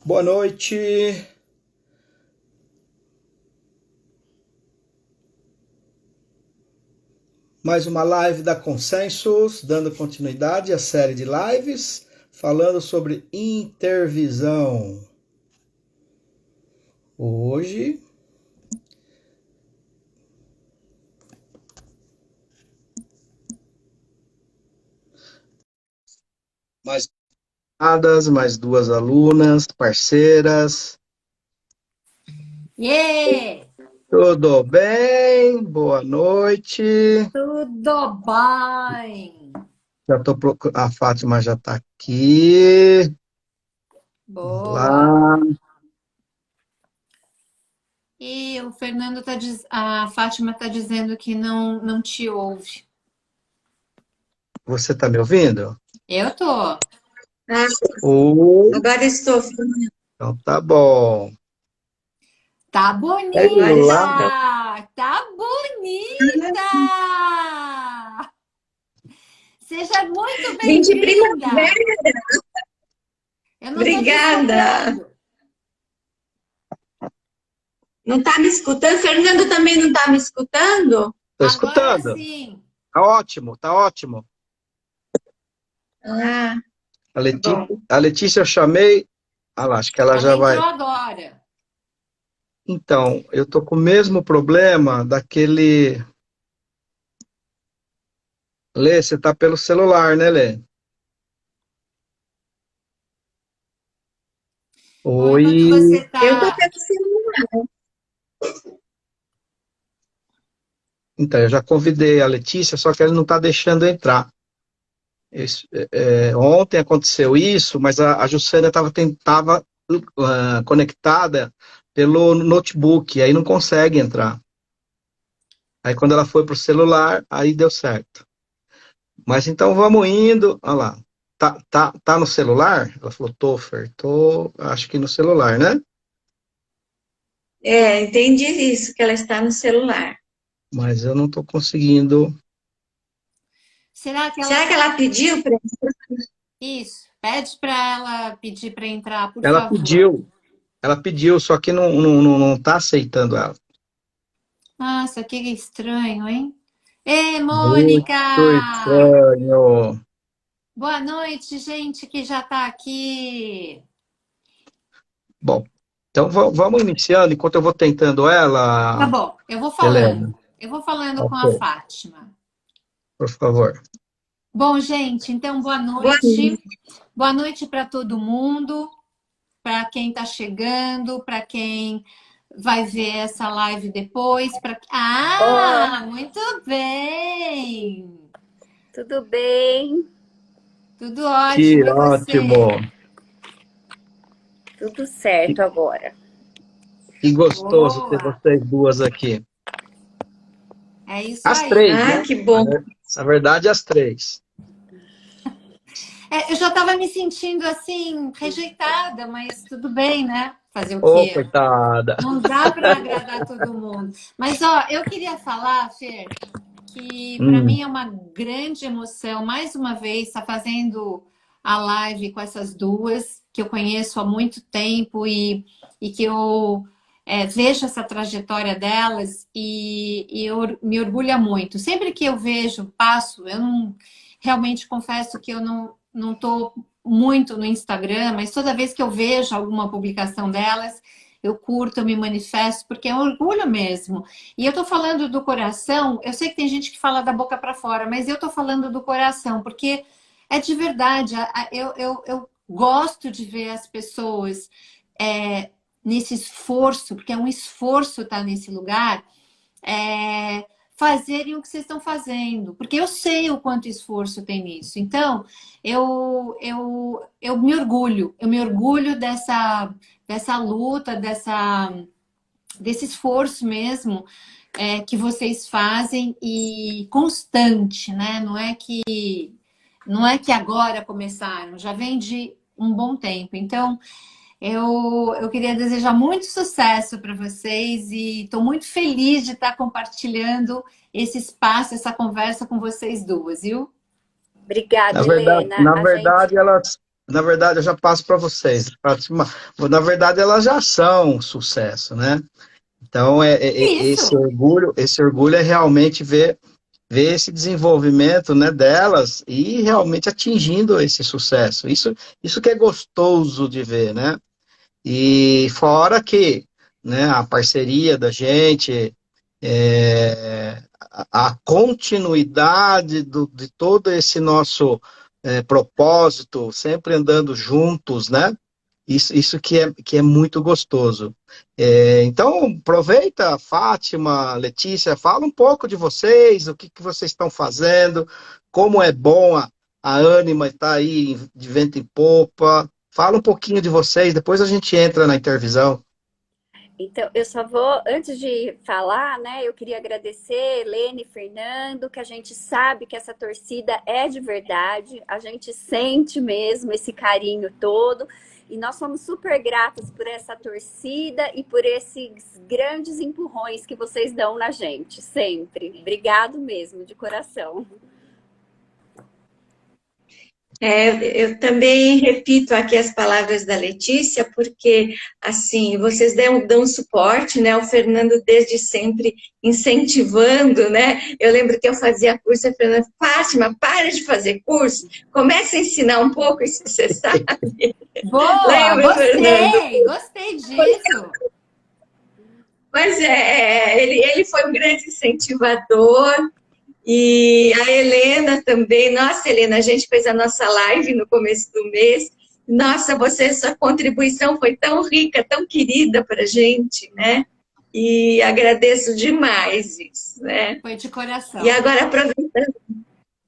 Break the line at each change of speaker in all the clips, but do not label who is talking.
Boa noite. Mais uma live da Consensus, dando continuidade à série de lives, falando sobre intervisão. Hoje, mais duas alunas, parceiras.
Yeah!
Tudo bem? Boa noite.
Tudo bem!
Já tô procurando. A Fátima já está aqui. Vamos
Boa!
lá.
E o Fernando a Fátima tá dizendo que não te ouve.
Você está me ouvindo?
Eu tô.
Ah,
Oi.
agora estou.
Então tá bom.
Tá
Agora
bonita!
Lá.
estou.
Tá bonita! Seja muito
Vim de
bem-vinda!
primavera.
Eu não tô te
Obrigada.
escutando.
Não está me escutando? Fernando também não está me escutando?
Estou
Agora
escutando.
sim.
Tá ótimo, tá ótimo.
Ah,
A
tá bom.
Letícia eu chamei. Ah lá, acho que ela
Ela
já vai.
entrou agora.
Então, eu tô com o mesmo problema daquele. Lê, você tá pelo celular, né, Lê?
Bom, enquanto
Oi.
você
Eu estou
tá.
pelo celular.
Então, eu já convidei a Letícia, só que ela não está deixando entrar. Ontem aconteceu isso, mas a Jussânia tava conectada pelo notebook, aí não consegue entrar. Aí quando ela foi pro celular, aí deu certo. Mas então vamos indo. Olha lá. Tá no celular? Ela falou, tô, Fer, tô, acho que no celular, né?
Entendi isso, que ela está no celular.
Mas eu não tô conseguindo.
Será que
Será
ela.
que ela pediu para...
Isso. Pede para ela pedir para entrar, por
Ela
favor.
pediu, ela pediu, só que não tá aceitando ela.
Nossa, que estranho, hein? Ei,
Muito
Mônica!
estranho.
Boa noite, gente que já tá aqui.
Bom, então vamos iniciando enquanto eu vou tentando
Tá
ela,
bom, eu vou falando.
Helena.
Eu vou falando com a
Ok,
Fátima.
por favor.
Bom, gente, então boa
Boa
noite.
noite.
Boa noite para todo mundo, para quem está chegando, para quem vai ver essa live depois.
Ó,
Muito bem!
tudo bem?
Tudo
Que
ótimo, e você?
ótimo.
Tudo
Que,
certo agora.
que gostoso ter
Boa!
vocês duas aqui.
É isso
As
aí.
três,
Ah,
né?
que bom.
Na verdade, as três.
Eu já estava me sentindo assim, rejeitada, mas tudo bem, né? Fazer o
Ô,
quê?
coitada.
Não dá para agradar todo mundo. Mas, ó, eu queria falar, Fer, que para
Hum,
mim é uma grande emoção, mais uma vez, estar fazendo a live com essas duas, que eu conheço há muito tempo e que eu vejo essa trajetória delas e eu me orgulha muito. Sempre que eu vejo, passo, eu não realmente confesso que eu não estou muito no Instagram, mas toda vez que eu vejo alguma publicação delas, eu curto, eu me manifesto, porque é um orgulho mesmo. E eu tô falando do coração, eu sei que tem gente que fala da boca para fora, mas eu tô falando do coração, porque é de verdade. Eu gosto de ver as pessoas nesse esforço, porque é um esforço estar nesse lugar, é, fazerem o que vocês estão fazendo, porque eu sei o quanto esforço tem nisso. Então, eu me orgulho dessa luta, desse esforço mesmo que vocês fazem e constante, né? Não é que agora começaram, já vem de um bom tempo. Então, eu queria desejar muito sucesso para vocês e estou muito feliz de estar compartilhando esse espaço, essa conversa com vocês duas, viu?
Obrigada,
na verdade,
Helena.
na
A gente.
verdade, elas, na verdade, eu já passo para vocês. Na verdade, elas já são um sucesso, né? Então,
Isso.
esse orgulho é realmente ver esse desenvolvimento, né, delas e realmente atingindo esse sucesso. Isso que é gostoso de ver, né? E fora que, né, a parceria da gente, a continuidade de todo esse nosso propósito, sempre andando juntos, né? Isso que é muito gostoso. Então, aproveita, Fátima, Letícia, fala um pouco de vocês, o que vocês estão fazendo, como é bom a Ânima estar aí de vento em popa. Fala um pouquinho de vocês, depois a gente entra na intervisão.
Então, eu só vou, antes de falar, né, eu queria agradecer Helene e Fernando, que a gente sabe que essa torcida é de verdade, a gente sente mesmo esse carinho todo, e nós somos super gratos por essa torcida e por esses grandes empurrões que vocês dão na gente, sempre. Obrigado mesmo, de coração.
Eu também repito aqui as palavras da Letícia, porque, assim, vocês dão suporte, né? O Fernando desde sempre incentivando, né? Eu lembro que eu fazia curso, e a Fernanda, Fátima, para de fazer curso, começa a ensinar um pouco, isso você sabe.
Boa,
Lembra, Fernando?
gostei disso.
Mas ele foi um grande incentivador. E a Helena também. Nossa, Helena, a gente fez a nossa live no começo do mês. Nossa, sua contribuição foi tão rica, tão querida para a gente, né? E agradeço demais isso, né?
Foi de coração.
E agora, aproveitando,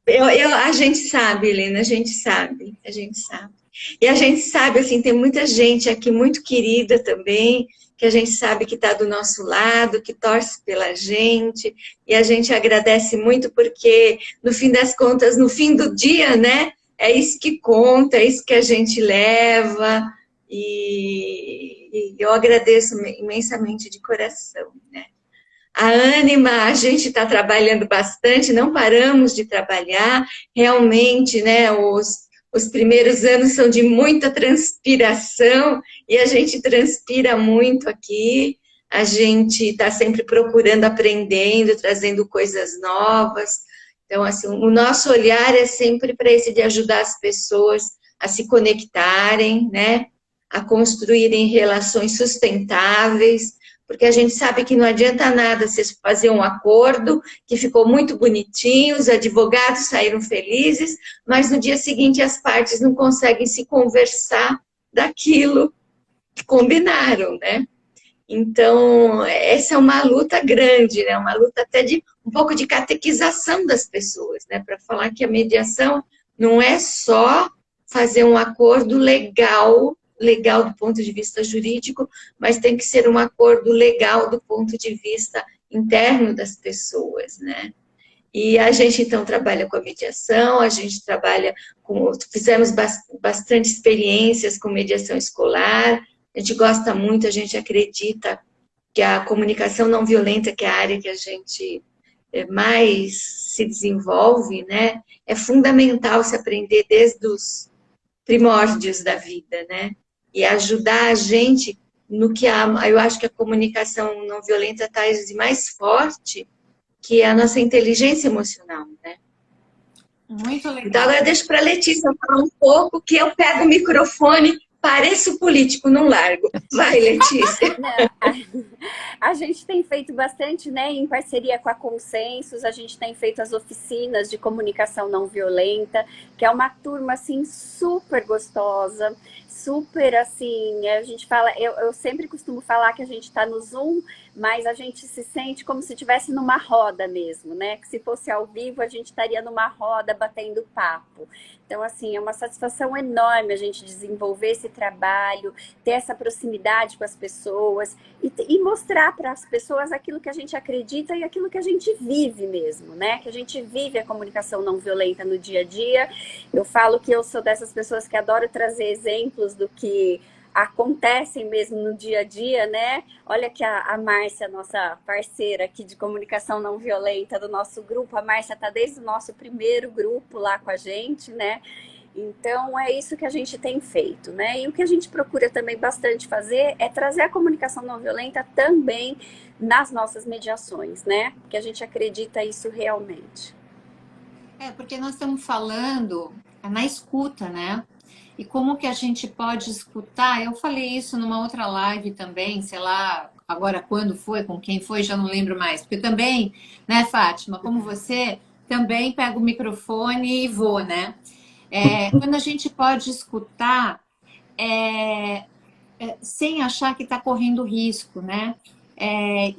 a gente sabe, Helena, a gente sabe. E a gente sabe, assim, tem muita gente aqui muito querida também, que a gente sabe que está do nosso lado, que torce pela gente, e a gente agradece muito porque, no fim das contas, no fim do dia, né, é isso que conta, é isso que a gente leva, e eu agradeço imensamente de coração, né. A Ânima, a gente está trabalhando bastante, não paramos de trabalhar, realmente, né, os primeiros anos são de muita transpiração e a gente transpira muito aqui. A gente está sempre procurando, aprendendo, trazendo coisas novas. Então, assim, o nosso olhar é sempre para esse de ajudar as pessoas a se conectarem, né? A construírem relações sustentáveis, porque a gente sabe que não adianta nada você fazer um acordo que ficou muito bonitinho, os advogados saíram felizes, mas no dia seguinte as partes não conseguem se conversar daquilo que combinaram, né? Então, essa é uma luta grande, né? Uma luta até de um pouco de catequização das pessoas, né? Para falar que a mediação não é só fazer um acordo legal do ponto de vista jurídico, mas tem que ser um acordo legal do ponto de vista interno das pessoas, né? E a gente, então, trabalha com a mediação, a gente trabalha fizemos bastante experiências com mediação escolar, a gente gosta muito, a gente acredita que a comunicação não violenta, que é a área que a gente mais se desenvolve, né? É fundamental se aprender desde os primórdios da vida, né? E ajudar a gente no que eu acho que a comunicação não violenta traz de mais forte, que é a nossa inteligência emocional, né?
Muito legal.
Então, agora deixo para a Letícia falar um pouco, que eu pego o microfone, pareço político, não largo. Vai, Letícia.
A gente tem feito bastante, né, em parceria com a Consensus, a gente tem feito as oficinas de comunicação não violenta, que é uma turma, assim, super gostosa, super, assim, a gente fala, eu sempre costumo falar que a gente está no Zoom, mas a gente se sente como se estivesse numa roda mesmo, né, que se fosse ao vivo a gente estaria numa roda batendo papo. Então, assim, é uma satisfação enorme a gente desenvolver esse trabalho, ter essa proximidade com as pessoas e mostrar para as pessoas aquilo que a gente acredita e aquilo que a gente vive mesmo, né? Que a gente vive a comunicação não violenta no dia a dia. Eu falo que eu sou dessas pessoas que adoro trazer exemplos do que acontecem mesmo no dia a dia, né? Olha que a Márcia, nossa parceira aqui de comunicação não violenta do nosso grupo, a Márcia está desde o nosso primeiro grupo lá com a gente, né? Então, é isso que a gente tem feito, né? E o que a gente procura também bastante fazer é trazer a comunicação não violenta também nas nossas mediações, né? Porque a gente acredita isso realmente.
Porque nós estamos falando na escuta, né? E como que a gente pode escutar? Eu falei isso numa outra live também, sei lá, agora quando foi, com quem foi, já não lembro mais. Porque também, né, Fátima, como você, também pego o microfone e vou, né? Quando a gente pode escutar sem achar que está correndo risco, né?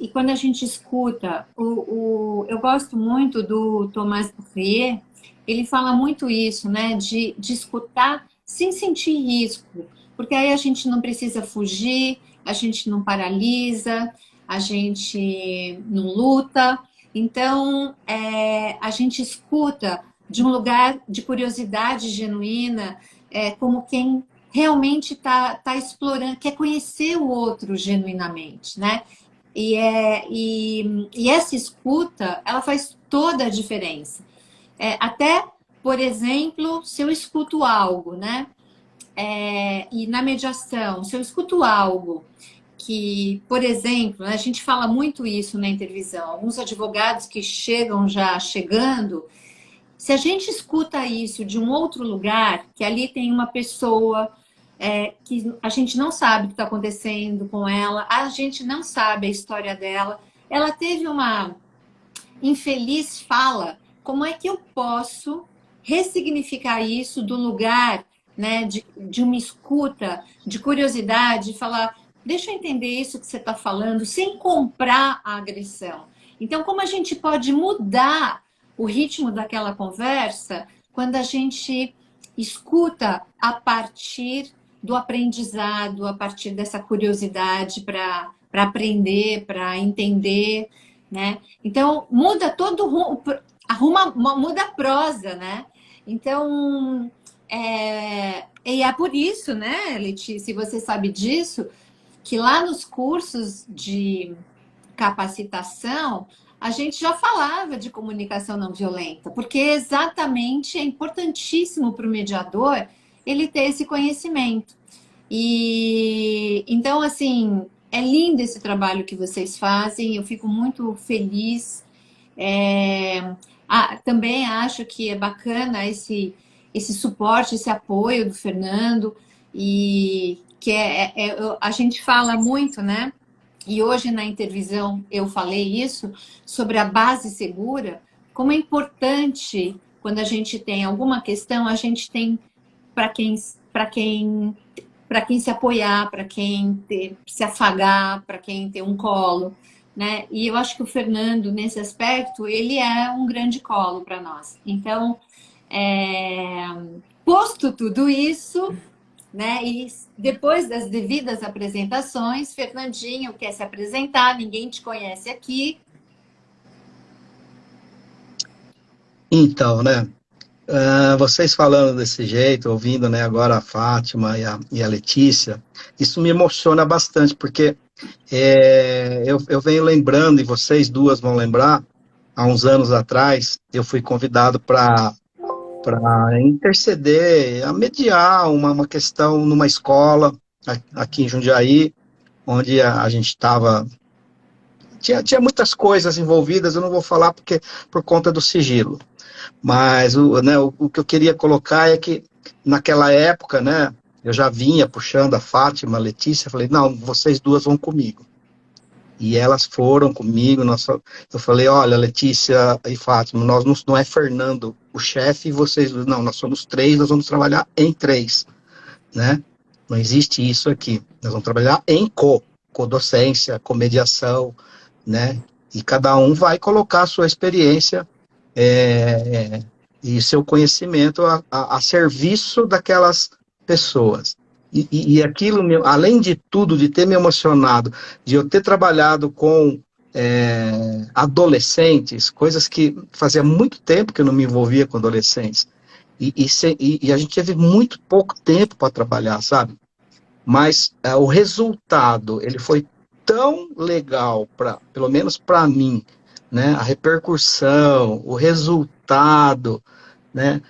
E quando a gente escuta, eu gosto muito do Thomas Bourrier, ele fala muito isso, né? De escutar sem sentir risco, porque aí a gente não precisa fugir, a gente não paralisa, a gente não luta. Então, a gente escuta de um lugar de curiosidade genuína, como quem realmente está explorando, quer conhecer o outro genuinamente, né? E essa escuta, ela faz toda a diferença. Até, por exemplo, se eu escuto algo, né? E na mediação, se eu escuto algo que, por exemplo, né, a gente fala muito isso na intervisão, alguns advogados que chegam já chegando, se a gente escuta isso de um outro lugar, que ali tem uma pessoa que a gente não sabe o que está acontecendo com ela, a gente não sabe a história dela, ela teve uma infeliz fala, como é que eu posso ressignificar isso do lugar, né, de uma escuta, de curiosidade, falar, deixa eu entender isso que você está falando, sem comprar a agressão. Então, como a gente pode mudar o ritmo daquela conversa quando a gente escuta a partir do aprendizado, a partir dessa curiosidade para aprender, para entender, né? Então, muda todo muda a prosa, né? Então, e é por isso, né, Letícia, se você sabe disso, que lá nos cursos de capacitação, a gente já falava de comunicação não violenta, porque exatamente é importantíssimo para o mediador ele ter esse conhecimento. E então, assim, é lindo esse trabalho que vocês fazem, eu fico muito feliz. Também acho que é bacana esse suporte, esse apoio do Fernando, e que a gente fala muito, né? E hoje na intervisão eu falei isso, sobre a base segura, como é importante quando a gente tem alguma questão, a gente tem para quem se apoiar, para quem se afagar, para quem ter um colo, né? E eu acho que o Fernando, nesse aspecto, ele é um grande colo para nós. Então, posto tudo isso, né? E depois das devidas apresentações, Fernandinho quer se apresentar, ninguém te conhece aqui.
Então, né? Vocês falando desse jeito, ouvindo, né, agora a Fátima e a Letícia, isso me emociona bastante, porque eu venho lembrando, e vocês duas vão lembrar, há uns anos atrás, eu fui convidado para interceder, a mediar uma questão numa escola aqui em Jundiaí, onde a gente estava... Tinha muitas coisas envolvidas, eu não vou falar porque por conta do sigilo. Mas o que eu queria colocar é que naquela época, né, eu já vinha puxando a Fátima, a Letícia, falei, não, vocês duas vão comigo. E elas foram comigo, eu falei, olha, Letícia e Fátima, nós não é Fernando o chefe e vocês, não, nós somos três, nós vamos trabalhar em três, né? Não existe isso aqui. Nós vamos trabalhar em co-docência, co-mediação, né? E cada um vai colocar a sua experiência e seu conhecimento a serviço daquelas pessoas. E aquilo, além de tudo, de ter me emocionado, de eu ter trabalhado com adolescentes, coisas que fazia muito tempo que eu não me envolvia com adolescentes, e a gente teve muito pouco tempo para trabalhar, sabe? Mas o resultado, ele foi tão legal, pelo menos para mim, né? A repercussão, o resultado, né?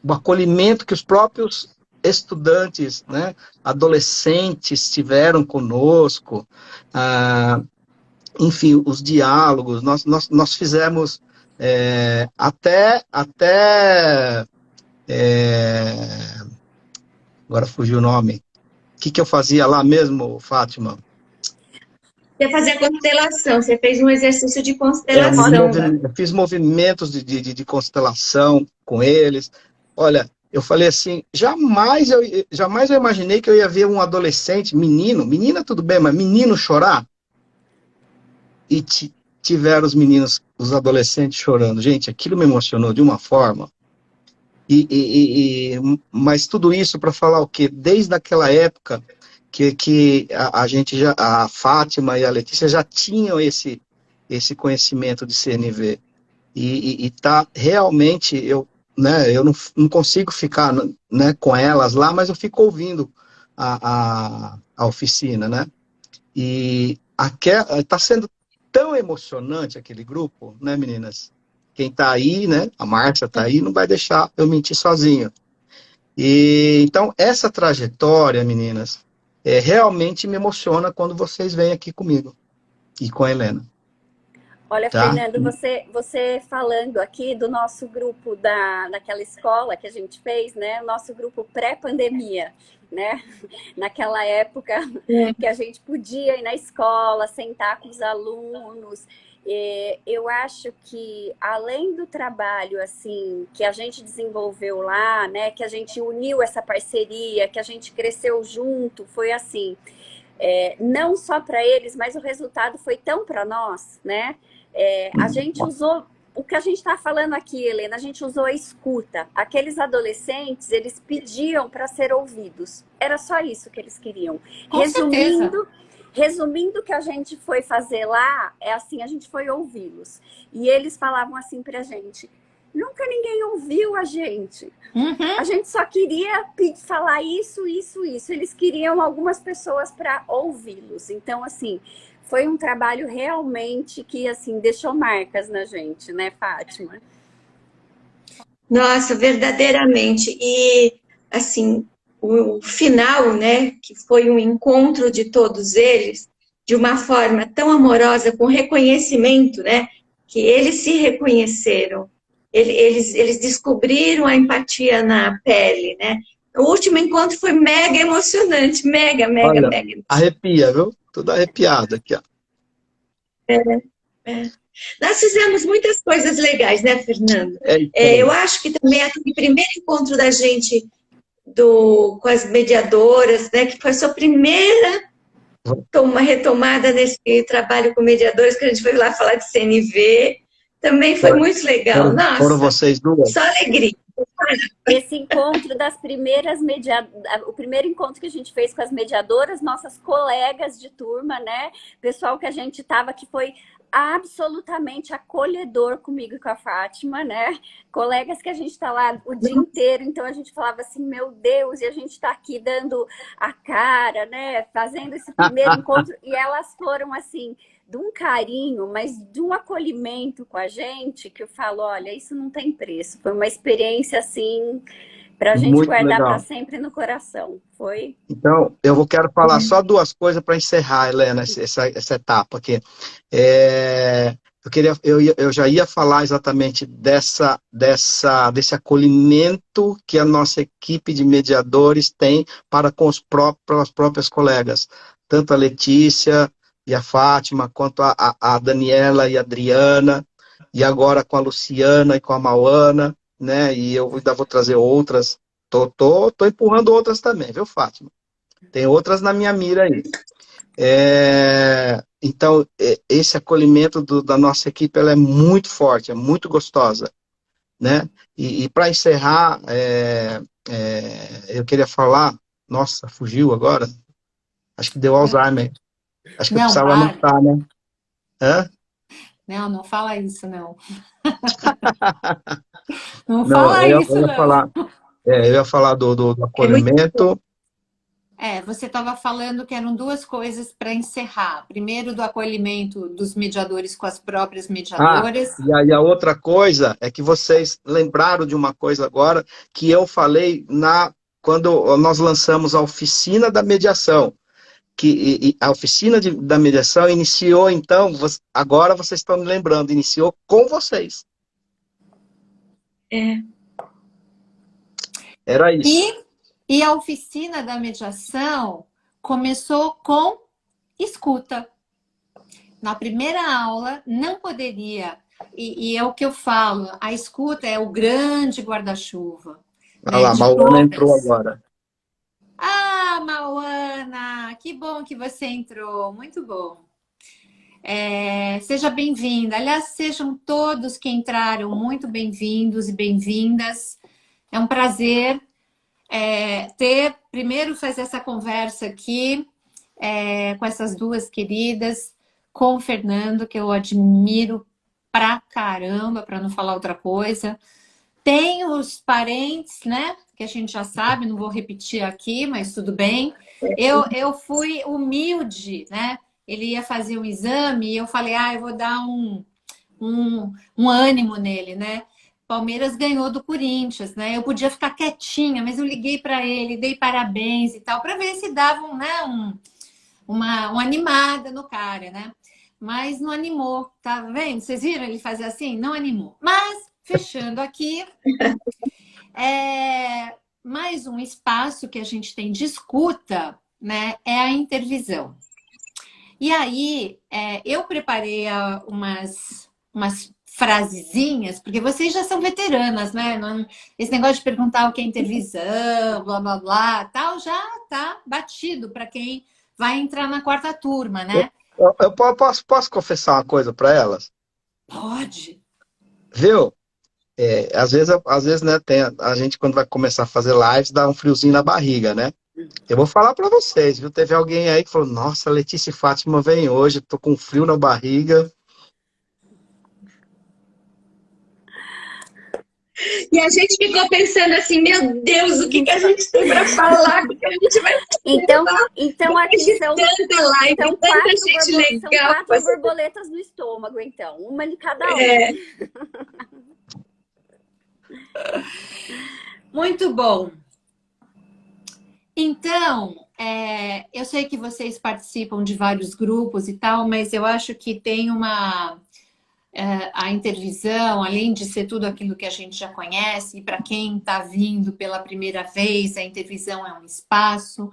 o acolhimento que os próprios estudantes, né, adolescentes tiveram conosco, enfim, os diálogos, nós fizemos agora fugiu o nome. O que eu fazia lá mesmo, Fátima?
Você fazia constelação, você fez um exercício de constelação.
Eu fiz movimentos de constelação com eles. Olha, eu falei assim, jamais eu imaginei que eu ia ver um adolescente, menina tudo bem, mas menino chorar. E tiveram os adolescentes chorando. Gente, aquilo me emocionou de uma forma. Mas tudo isso para falar o quê? Desde aquela época que a Fátima e a Letícia já tinham esse conhecimento de CNV. E tá realmente, eu não consigo ficar, né, com elas lá, mas eu fico ouvindo a oficina, né? E tá sendo tão emocionante aquele grupo, né, meninas? Quem tá aí, né? A Márcia tá aí, não vai deixar eu mentir sozinho. E então, essa trajetória, meninas, realmente me emociona quando vocês vêm aqui comigo e com a Helena.
Olha,
tá?
Fernando, você falando aqui do nosso grupo daquela escola que a gente fez, né? O nosso grupo pré-pandemia, né? Naquela época que a gente podia ir na escola, sentar com os alunos. Eu acho que, além do trabalho assim que a gente desenvolveu lá, né? Que a gente uniu essa parceria, que a gente cresceu junto, foi assim... não só para eles, mas o resultado foi tão para nós, né? A gente usou o que a gente está falando aqui, Helena, a gente usou a escuta. Aqueles adolescentes, eles pediam para ser ouvidos. Era só isso que eles queriam.
Com certeza.
Resumindo o que a gente foi fazer lá, assim, a gente foi ouvi-los. E eles falavam assim pra gente: nunca ninguém ouviu a gente. A gente só queria falar isso. Eles queriam algumas pessoas para ouvi-los. Então, assim, foi um trabalho realmente que, assim, deixou marcas na gente, né, Fátima?
Nossa, verdadeiramente. E, assim, o final, né, que foi um encontro de todos eles, de uma forma tão amorosa, com reconhecimento, né, que eles se reconheceram. Eles descobriram a empatia na pele, né? O último encontro foi mega emocionante, mega emocionante.
Arrepia, viu? Tudo arrepiado aqui, ó.
Nós fizemos muitas coisas legais, né, Fernando? Eu acho que também aquele primeiro encontro da gente com as mediadoras, né, que foi a sua primeira retomada nesse trabalho com mediadores, que a gente foi lá falar de CNV, também foi muito legal. Nossa,
foram vocês duas?
Só alegria.
Esse encontro das primeiras o primeiro encontro que a gente fez com as mediadoras, nossas colegas de turma, né? Pessoal que a gente tava, que foi absolutamente acolhedor comigo e com a Fátima, né? Colegas que a gente tá lá o dia inteiro, então a gente falava assim, meu Deus, e a gente tá aqui dando a cara, né? Fazendo esse primeiro encontro, e elas foram assim, de um carinho, mas de um acolhimento com a gente, que eu falo, olha, isso não tem preço. Foi uma experiência, assim, pra gente
muito
guardar
legal.
para sempre no coração. Foi?
Então, quero falar só duas coisas para encerrar, Helena, essa etapa aqui. Eu já ia falar exatamente desse acolhimento que a nossa equipe de mediadores tem para com as próprias colegas, tanto a Letícia e a Fátima, quanto a Daniela e a Adriana, e agora com a Luciana e com a Mauana, né? E eu ainda vou trazer outras. Tô empurrando outras também, viu, Fátima? Tem outras na minha mira aí. Então, esse acolhimento da nossa equipe, ela é muito forte, é muito gostosa, né? E para encerrar, eu queria falar... Nossa, fugiu agora? Acho que deu Alzheimer. Acho que eu precisava anotar, né? Hã?
Não fala isso, não. Não fala isso, não.
Eu ia falar do acolhimento.
Você estava falando que eram duas coisas para encerrar. Primeiro, do acolhimento dos mediadores com as próprias
Ah,
mediadoras.
e aí a outra coisa é que vocês lembraram de uma coisa agora que eu falei quando nós lançamos a oficina da mediação. A oficina da mediação iniciou, então, agora vocês estão me lembrando, iniciou com vocês.
É.
Era isso.
E a oficina da mediação começou com escuta. Na primeira aula, não poderia, e é o que eu falo, a escuta é o grande guarda-chuva,
Olha
né,
lá, a
de
Mauana entrou
todas.
agora.
Ah, Mauana, que bom que você entrou, muito bom. Seja bem-vinda. Aliás, sejam todos que entraram muito bem-vindos e bem-vindas. É um prazer primeiro fazer essa conversa aqui com essas duas queridas, com o Fernando, que eu admiro pra caramba, para não falar outra coisa. Tem os parentes, né? Que a gente já sabe, não vou repetir aqui, mas tudo bem. Eu fui humilde, né? Ele ia fazer um exame e eu falei, eu vou dar um ânimo nele, né? Palmeiras ganhou do Corinthians, né? Eu podia ficar quietinha, mas eu liguei para ele, dei parabéns e tal, para ver se davam, né, uma animada no cara, né? Mas não animou, tá vendo? Vocês viram ele fazer assim? Não animou. Mas, fechando aqui, mais um espaço que a gente tem de escuta, né? É a intervisão. E aí, eu preparei umas frasezinhas, porque vocês já são veteranas, né? Esse negócio de perguntar o que é intervisão, blá, blá, blá, tal, já tá batido para quem vai entrar na quarta turma, né?
Eu posso confessar uma coisa para elas?
Pode.
Viu? Às vezes, né, a gente quando vai começar a fazer lives, dá um friozinho na barriga, né? Eu vou falar para vocês, viu? Teve alguém aí que falou, nossa, Letícia e Fátima vem hoje, tô com frio na barriga.
E a gente ficou pensando assim, meu Deus, o que a gente tem para falar? O que a gente vai fazer?
Então aqui são,
tanta live,
são
tanta gente legal.
São 4 borboletas no estômago, então. Uma de cada um.
Muito bom. Então, eu sei que vocês participam de vários grupos e tal, mas eu acho que tem a intervisão, além de ser tudo aquilo que a gente já conhece, e para quem está vindo pela primeira vez, a intervisão é um espaço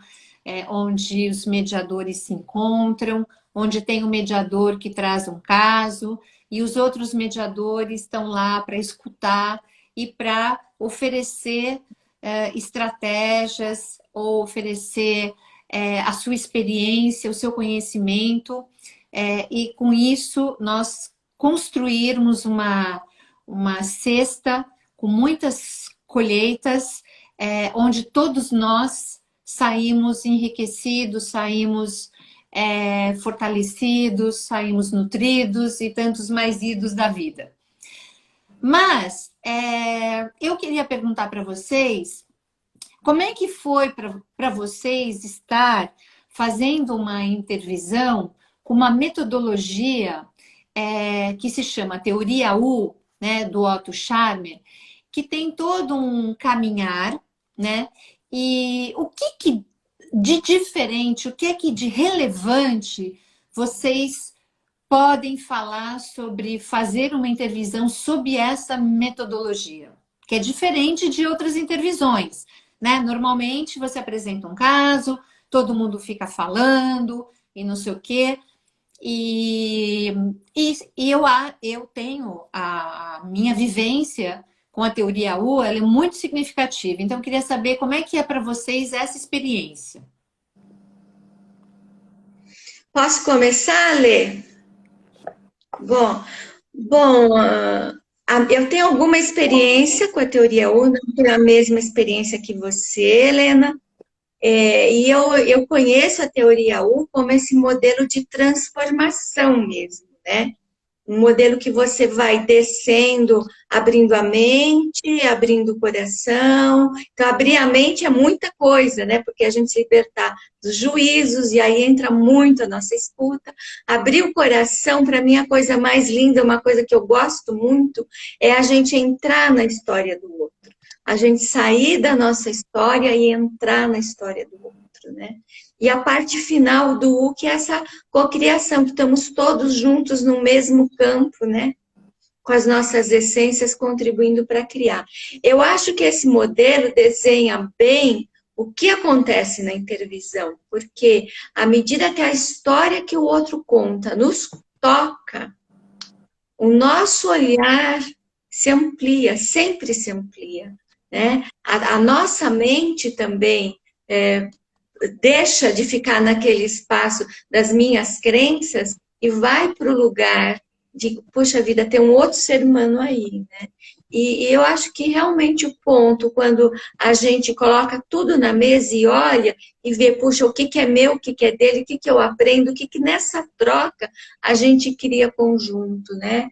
onde os mediadores se encontram, onde tem um mediador que traz um caso, e os outros mediadores estão lá para escutar e para oferecer estratégias ou oferecer a sua experiência, o seu conhecimento, e com isso nós construirmos uma cesta com muitas colheitas, onde todos nós saímos enriquecidos, saímos fortalecidos, saímos nutridos e tantos mais idos da vida. Mas eu queria perguntar para vocês, como é que foi para vocês estar fazendo uma intervisão com uma metodologia que se chama Teoria U, né, do Otto Scharmer, que tem todo um caminhar, né? E o que de diferente, o que de relevante vocês podem falar sobre fazer uma intervisão sob essa metodologia? Que é diferente de outras intervisões, né? Normalmente você apresenta um caso, todo mundo fica falando e não sei o quê. E eu tenho a minha vivência com a teoria U, ela é muito significativa. Então, eu queria saber como é que é para vocês essa experiência.
Posso começar, Lê? Bom, eu tenho alguma experiência com a teoria U, não tenho a mesma experiência que você, Helena. E eu conheço a teoria U como esse modelo de transformação mesmo, né? um modelo que você vai descendo, abrindo a mente, abrindo o coração. Então, abrir a mente é muita coisa, né? Porque a gente se libertar dos juízos, e aí entra muito a nossa escuta. Abrir o coração, para mim, a coisa mais linda, uma coisa que eu gosto muito, é a gente entrar na história do outro. A gente sair da nossa história e entrar na história do outro, né? E a parte final do U, que é essa cocriação, que estamos todos juntos no mesmo campo, né? Com as nossas essências contribuindo para criar. Eu acho que esse modelo desenha bem o que acontece na intervisão, porque à medida que a história que o outro conta nos toca, o nosso olhar se amplia, sempre se amplia, né? A nossa mente também deixa de ficar naquele espaço das minhas crenças e vai para o lugar de, puxa vida, tem um outro ser humano aí, né? E eu acho que realmente o ponto, quando a gente coloca tudo na mesa e olha e vê, puxa, o que é meu, o que é dele, o que eu aprendo, o que nessa troca a gente cria conjunto, né?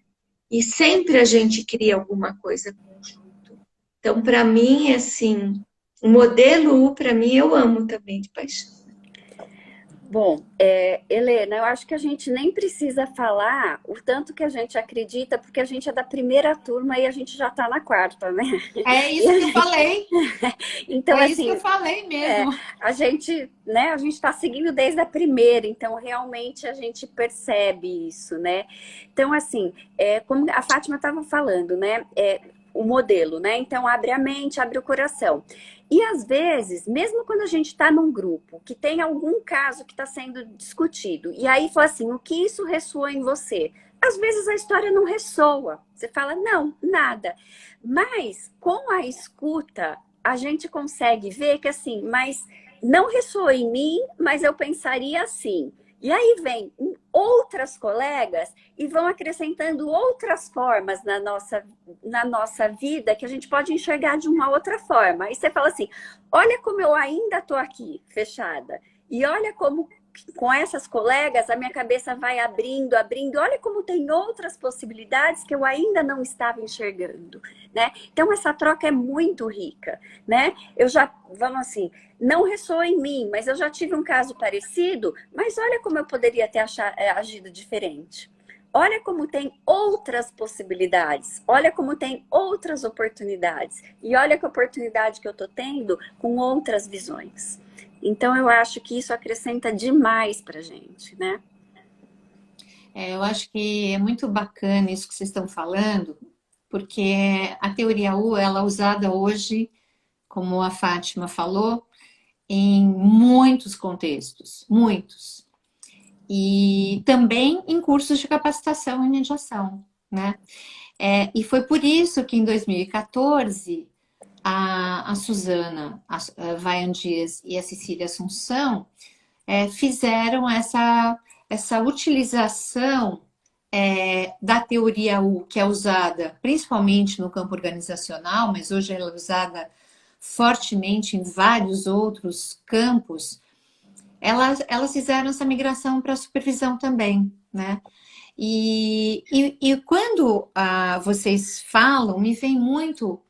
E sempre a gente cria alguma coisa conjunto. Então, para mim, assim, o modelo U, para mim, eu amo também de paixão.
Bom, Helena, eu acho que a gente nem precisa falar o tanto que a gente acredita, porque a gente é da primeira turma e a gente já está na quarta, né?
É isso que eu falei.
Então,
é
assim,
isso que eu falei mesmo.
a gente, né, a gente está seguindo desde a primeira, então realmente a gente percebe isso, né? Então, assim, como a Fátima estava falando, né? O modelo, né? Então, abre a mente, abre o coração. E às vezes, mesmo quando a gente está num grupo que tem algum caso que está sendo discutido, e aí fala assim, o que isso ressoa em você? Às vezes a história não ressoa. Você fala, não, nada. Mas com a escuta, a gente consegue ver que assim, mas não ressoa em mim, mas eu pensaria assim. E aí vem outras colegas e vão acrescentando outras formas na nossa vida que a gente pode enxergar de uma outra forma. Aí você fala assim, olha como eu ainda estou aqui, fechada. E olha como com essas colegas a minha cabeça vai abrindo, abrindo. Olha como tem outras possibilidades que eu ainda não estava enxergando, né? Então essa troca é muito rica, né? Eu já, vamos assim, não ressoa em mim, mas eu já tive um caso parecido, mas olha como eu poderia ter agido diferente. Olha como tem outras possibilidades, olha como tem outras oportunidades. E olha que oportunidade que eu estou tendo com outras visões. Então, eu acho que isso acrescenta demais para a gente, né?
Eu acho que é muito bacana isso que vocês estão falando, porque a teoria U, ela é usada hoje, como a Fátima falou, em muitos contextos, muitos. E também em cursos de capacitação e mediação, né? E foi por isso que em 2014 a Suzana a Vaian Dias e a Cecília Assunção fizeram essa utilização da teoria U, que é usada principalmente no campo organizacional, mas hoje ela é usada fortemente em vários outros campos. Elas fizeram essa migração para a supervisão também, né? E quando vocês falam, me vem muito,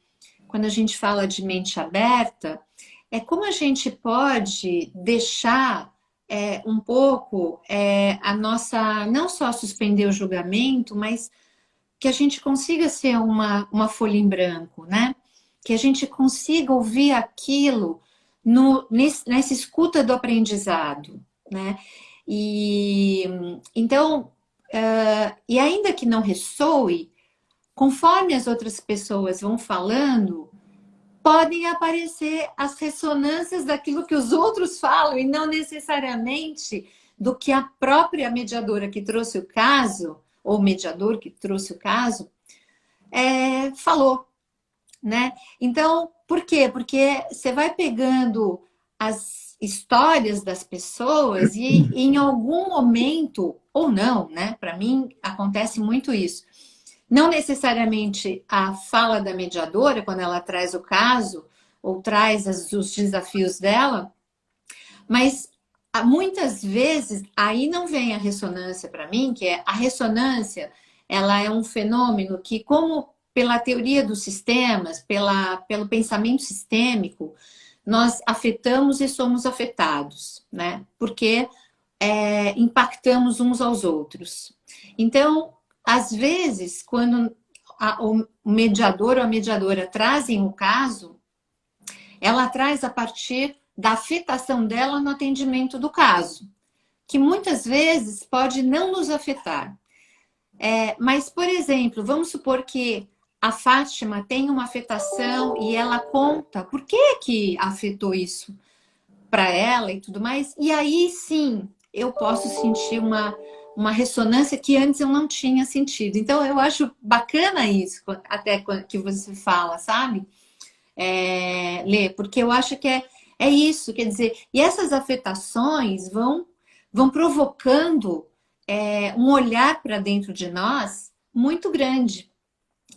quando a gente fala de mente aberta, é como a gente pode deixar um pouco a nossa, não só suspender o julgamento, mas que a gente consiga ser uma folha em branco, né? Que a gente consiga ouvir aquilo nessa escuta do aprendizado, né? E então, e ainda que não ressoe, conforme as outras pessoas vão falando, podem aparecer as ressonâncias daquilo que os outros falam e não necessariamente do que a própria mediadora que trouxe o caso, ou mediador que trouxe o caso, falou, né? Então, por quê? Porque você vai pegando as histórias das pessoas e em algum momento, ou não, né? Para mim, acontece muito isso. Não necessariamente a fala da mediadora, quando ela traz o caso, ou traz os desafios dela, mas muitas vezes aí não vem a ressonância para mim, que a ressonância ela é um fenômeno que, como pela teoria dos sistemas, pelo pensamento sistêmico, nós afetamos e somos afetados, né? Porque impactamos uns aos outros. Então, às vezes, quando o mediador ou a mediadora trazem o caso, ela traz a partir da afetação dela no atendimento do caso, que muitas vezes pode não nos afetar. Mas, por exemplo, vamos supor que a Fátima tem uma afetação e ela conta por que afetou isso para ela e tudo mais, e aí sim eu posso sentir uma ressonância que antes eu não tinha sentido. Então eu acho bacana isso, até que você fala, sabe? Lê, porque eu acho que é isso, quer dizer, e essas afetações vão provocando um olhar para dentro de nós muito grande,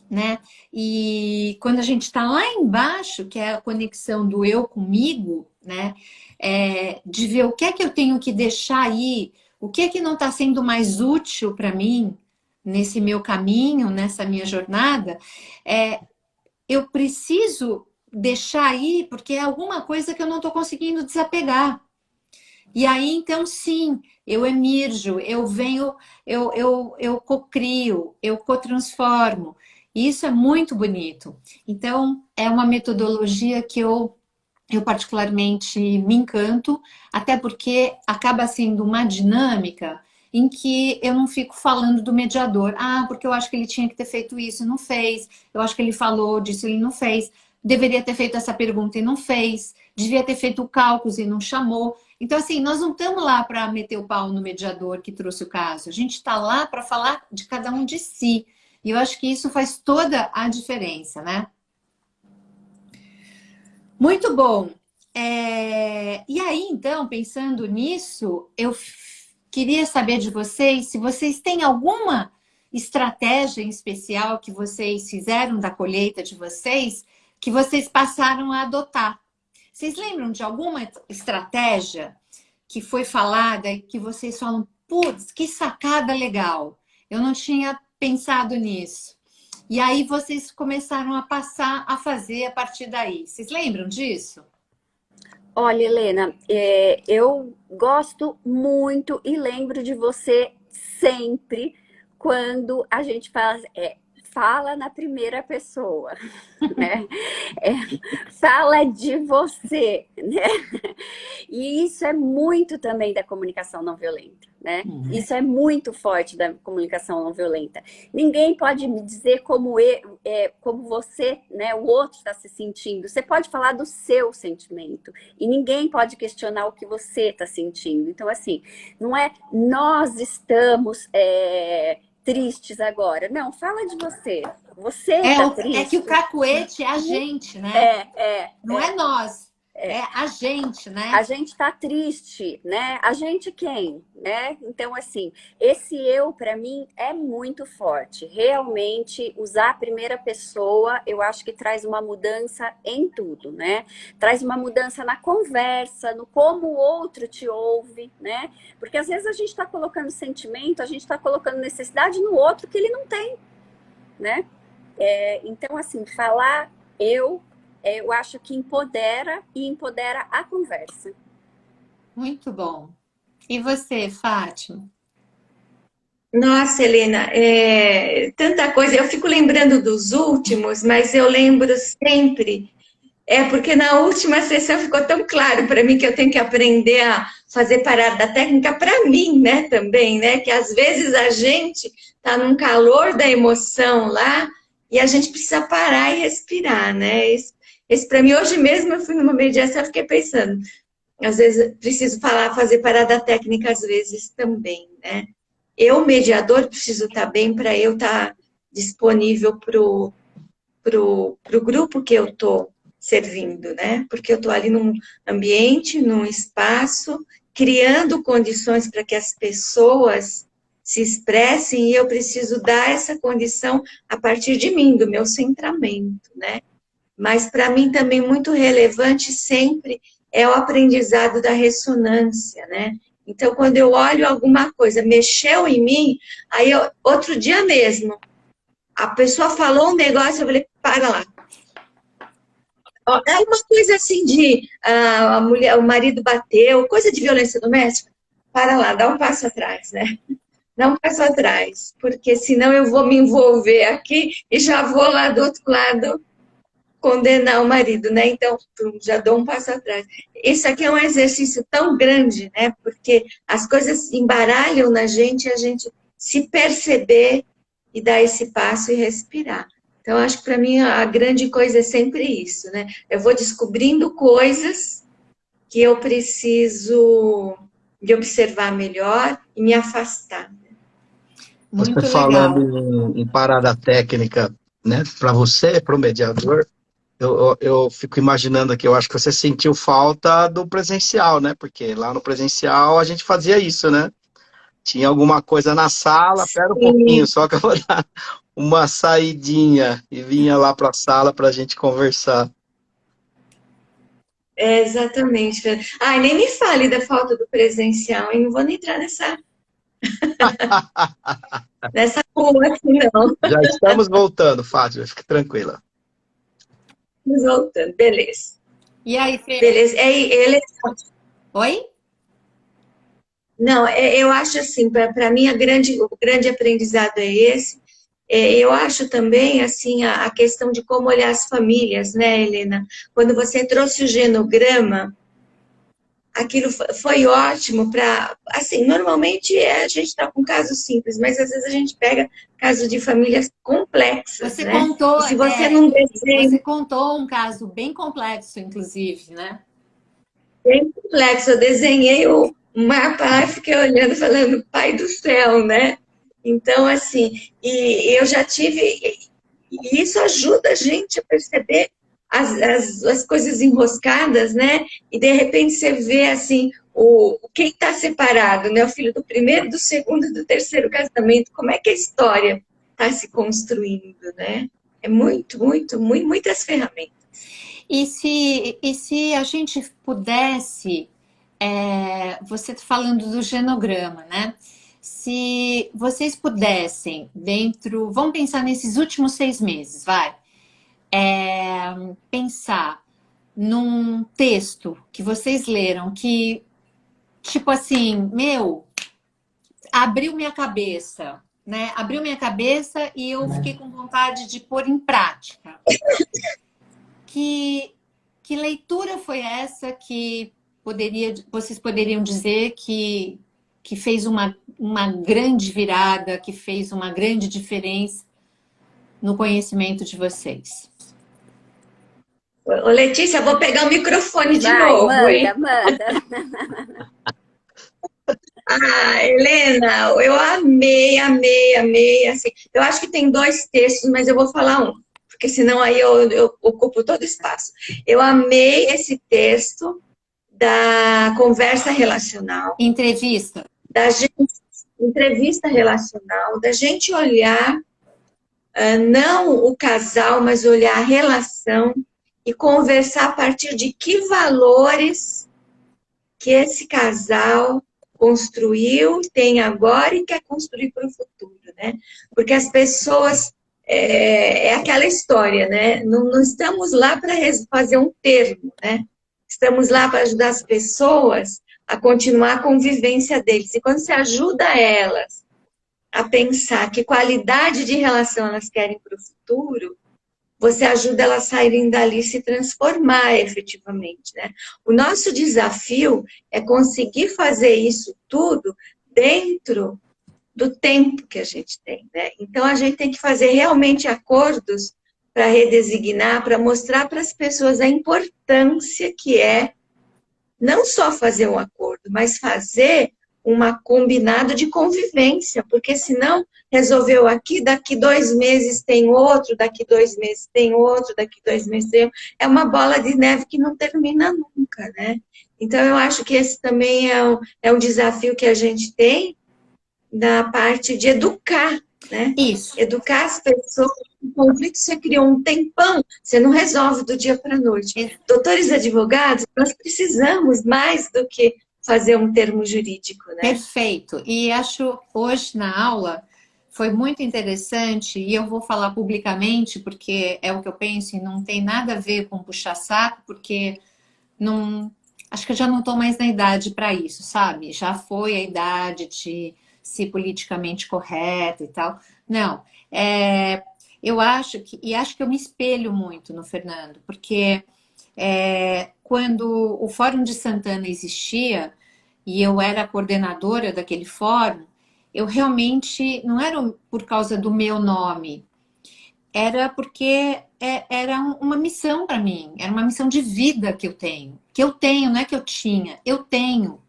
né? E quando a gente está lá embaixo, que é a conexão do eu comigo, né? De ver o que é que eu tenho que deixar aí, o que é que não está sendo mais útil para mim nesse meu caminho, nessa minha jornada, eu preciso deixar aí porque é alguma coisa que eu não estou conseguindo desapegar. E aí, então, sim, eu emerjo, eu venho, eu cocrio, eu cotransformo. E isso é muito bonito. Então, é uma metodologia que eu particularmente me encanto, até porque acaba sendo uma dinâmica em que eu não fico falando do mediador. Ah, porque eu acho que ele tinha que ter feito isso e não fez. Eu acho que ele falou disso e ele não fez. Deveria ter feito essa pergunta e não fez. Devia ter feito o cálculo e não chamou. Então, assim, nós não estamos lá para meter o pau no mediador que trouxe o caso. A gente está lá para falar de cada um de si. E eu acho que isso faz toda a diferença, né? Muito bom. E aí, então, pensando nisso, eu queria saber de vocês se vocês têm alguma estratégia em especial que vocês fizeram da colheita de vocês, que vocês passaram a adotar. Vocês lembram de alguma estratégia que foi falada e que vocês falam, putz, que sacada legal, eu não tinha pensado nisso. E aí vocês começaram a passar a fazer a partir daí. Vocês lembram disso?
Olha, Helena, eu gosto muito e lembro de você sempre quando a gente fala na primeira pessoa, né? Fala de você, né? E isso é muito também da comunicação não violenta, né? Isso é muito forte da comunicação não violenta. Ninguém pode me dizer como você, né, o outro está se sentindo. Você pode falar do seu sentimento e ninguém pode questionar o que você está sentindo. Então, assim, não é nós estamos tristes agora. Não, fala de você. Você tá triste.
É que o cacuete é a gente, né? Não é nós. É a gente, né?
A gente tá triste, né? A gente quem, né? Então, assim, esse eu, para mim, é muito forte. Realmente, usar a primeira pessoa, eu acho que traz uma mudança em tudo, né? Traz uma mudança na conversa, no como o outro te ouve, né? Porque às vezes a gente tá colocando sentimento, a gente tá colocando necessidade no outro que ele não tem, né? Então, assim, falar eu acho que empodera e empodera a conversa.
Muito bom. E você, Fátima?
Nossa, Helena, tanta coisa. Eu fico lembrando dos últimos, mas eu lembro sempre. Porque na última sessão ficou tão claro para mim que eu tenho que aprender a fazer parada técnica para mim, né, também, né? Que às vezes a gente tá num calor da emoção lá e a gente precisa parar e respirar, né? Esse para mim, hoje mesmo eu fui numa mediação e fiquei pensando, às vezes preciso fazer parada técnica às vezes também, né? Eu, mediador, preciso estar bem para eu estar disponível pro grupo que eu estou servindo, né? Porque eu estou ali num ambiente, num espaço, criando condições para que as pessoas se expressem e eu preciso dar essa condição a partir de mim, do meu centramento, né? Mas para mim também muito relevante sempre é o aprendizado da ressonância, né? Então, quando eu olho alguma coisa, mexeu em mim, aí outro dia mesmo, a pessoa falou um negócio, eu falei, para lá. É uma coisa assim de a mulher, o marido bateu, coisa de violência doméstica. Para lá, dá um passo atrás, né? Dá um passo atrás, porque senão eu vou me envolver aqui e já vou lá do outro lado condenar o marido, né? Então, já dou um passo atrás. Isso aqui é um exercício tão grande, né? Porque as coisas embaralham na gente, a gente se perceber e dar esse passo e respirar. Então, acho que para mim a grande coisa é sempre isso, né? Eu vou descobrindo coisas que eu preciso de observar melhor e me afastar.
Você
Muito
falando
legal.
em parada técnica, né, para você, para o mediador, eu fico imaginando aqui, eu acho que você sentiu falta do presencial, né? Porque lá no presencial a gente fazia isso, né? Tinha alguma coisa na sala, pera um pouquinho,
E,
só que eu vou dar uma saidinha e vinha lá para a sala para a gente conversar.
exatamente. Ai, nem me fale da falta do presencial, hein? Não vou nem entrar nessa rua aqui, não.
Já estamos voltando, Fátima, fique tranquila.
Mas voltando, beleza.
E aí, Fê?
Beleza. Ele,
Oi?
não, eu acho assim, para mim o grande aprendizado é esse. Eu acho também assim a questão de como olhar as famílias, né, Helena? Quando você trouxe o genograma, aquilo foi ótimo para, assim, normalmente a gente está com casos simples, mas às vezes a gente pega casos de famílias complexas,
Você
né?
contou,
E se você não
você
desenha
contou um caso bem complexo, inclusive, né?
bem complexo, eu desenhei o mapa e fiquei olhando, falando, pai do céu, né? Então, assim, e eu já tive, e isso ajuda a gente a perceber as coisas enroscadas, né? E de repente você vê assim quem está separado, né? O filho do primeiro, do segundo, do terceiro casamento, como é que a história está se construindo, né? É muitas ferramentas.
E se a gente pudesse, você tá falando do genograma, né? Se vocês pudessem, vamos pensar nesses últimos 6 meses, vai, pensar num texto que vocês leram que, tipo assim, abriu minha cabeça, né? Abriu minha cabeça e eu fiquei com vontade de pôr em prática. Que leitura foi essa que vocês poderiam dizer que fez uma grande virada, que fez uma grande diferença no conhecimento de vocês?
Ô, Letícia, vou pegar o microfone de
Vai,
novo,
manda,
hein?
manda.
Ah, Helena, eu amei, assim. Eu acho que tem dois textos, mas eu vou falar um, porque senão aí eu ocupo todo o espaço. Eu amei esse texto da conversa relacional,
Entrevista.
da gente, entrevista relacional, da gente olhar não o casal, mas olhar a relação e conversar a partir de que valores que esse casal construiu, tem agora e quer construir para o futuro, né? Porque as pessoas, é aquela história, né? Não estamos lá para fazer um termo, né? Estamos lá para ajudar as pessoas a continuar a convivência deles. E quando você ajuda elas a pensar que qualidade de relação elas querem para o futuro, você ajuda elas a saírem dali e se transformar efetivamente, né? O nosso desafio é conseguir fazer isso tudo dentro do tempo que a gente tem, né? Então, a gente tem que fazer realmente acordos para redesignar, para mostrar para as pessoas a importância que é não só fazer um acordo, mas fazer uma combinado de convivência, porque senão resolveu aqui, daqui 2 meses tem outro, daqui 2 meses tem outro, daqui 2 meses tem outro. É uma bola de neve que não termina nunca, né? Então, eu acho que esse também é um desafio que a gente tem na parte de educar, né?
Isso.
Educar as pessoas. O conflito você criou um tempão, você não resolve do dia para a noite. Doutores advogados, nós precisamos mais do que fazer um termo jurídico, né?
Perfeito. E acho hoje na aula foi muito interessante, e eu vou falar publicamente, porque é o que eu penso e não tem nada a ver com puxar saco, porque não, acho que eu já não estou mais na idade para isso, sabe? Já foi a idade de ser politicamente correta e tal. Não, eu acho que eu me espelho muito no Fernando, porque quando o Fórum de Santana existia e eu era coordenadora daquele fórum, eu realmente não era por causa do meu nome, era porque era uma missão para mim, era uma missão de vida que eu tenho, não é que eu tinha, eu tenho.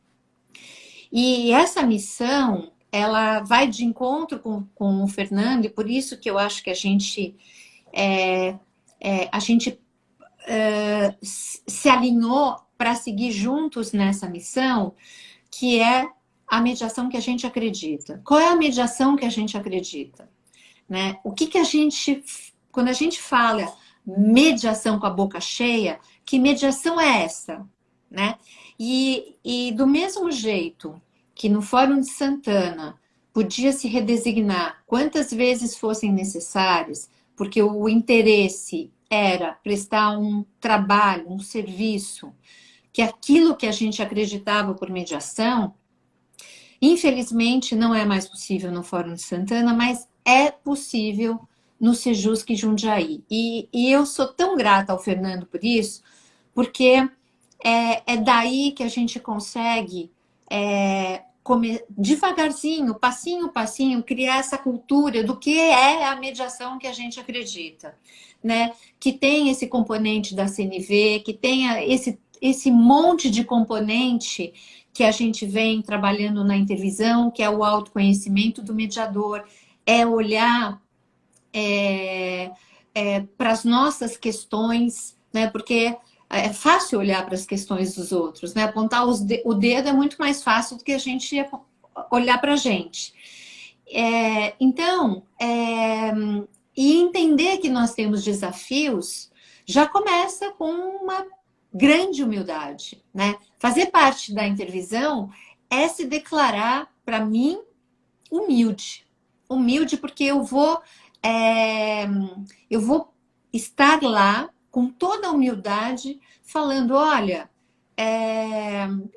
E essa missão, ela vai de encontro com o Fernando, e por isso que eu acho que a gente se alinhou para seguir juntos nessa missão, que é a mediação que a gente acredita. Qual é a mediação que a gente acredita? Né? O que a gente, quando a gente fala mediação com a boca cheia, que mediação é essa? Né? E do mesmo jeito que no Fórum de Santana podia se redesignar quantas vezes fossem necessárias, porque o interesse era prestar um trabalho, um serviço, que aquilo que a gente acreditava por mediação, infelizmente não é mais possível no Fórum de Santana, mas é possível no Sejusc Jundiaí. E eu sou tão grata ao Fernando por isso, porque é daí que a gente consegue devagarzinho, passinho, passinho, criar essa cultura do que é a mediação que a gente acredita, né? Que tem esse componente da CNV, que tenha esse monte de componente que a gente vem trabalhando na intervisão, que é o autoconhecimento do mediador, é olhar para as nossas questões, né? Porque é fácil olhar para as questões dos outros, né? Apontar o dedo é muito mais fácil do que a gente olhar para a gente. Então, e entender que nós temos desafios já começa com uma grande humildade, né? Fazer parte da intervisão é se declarar, para mim, humilde. Humilde porque eu vou estar lá com toda a humildade, falando, olha,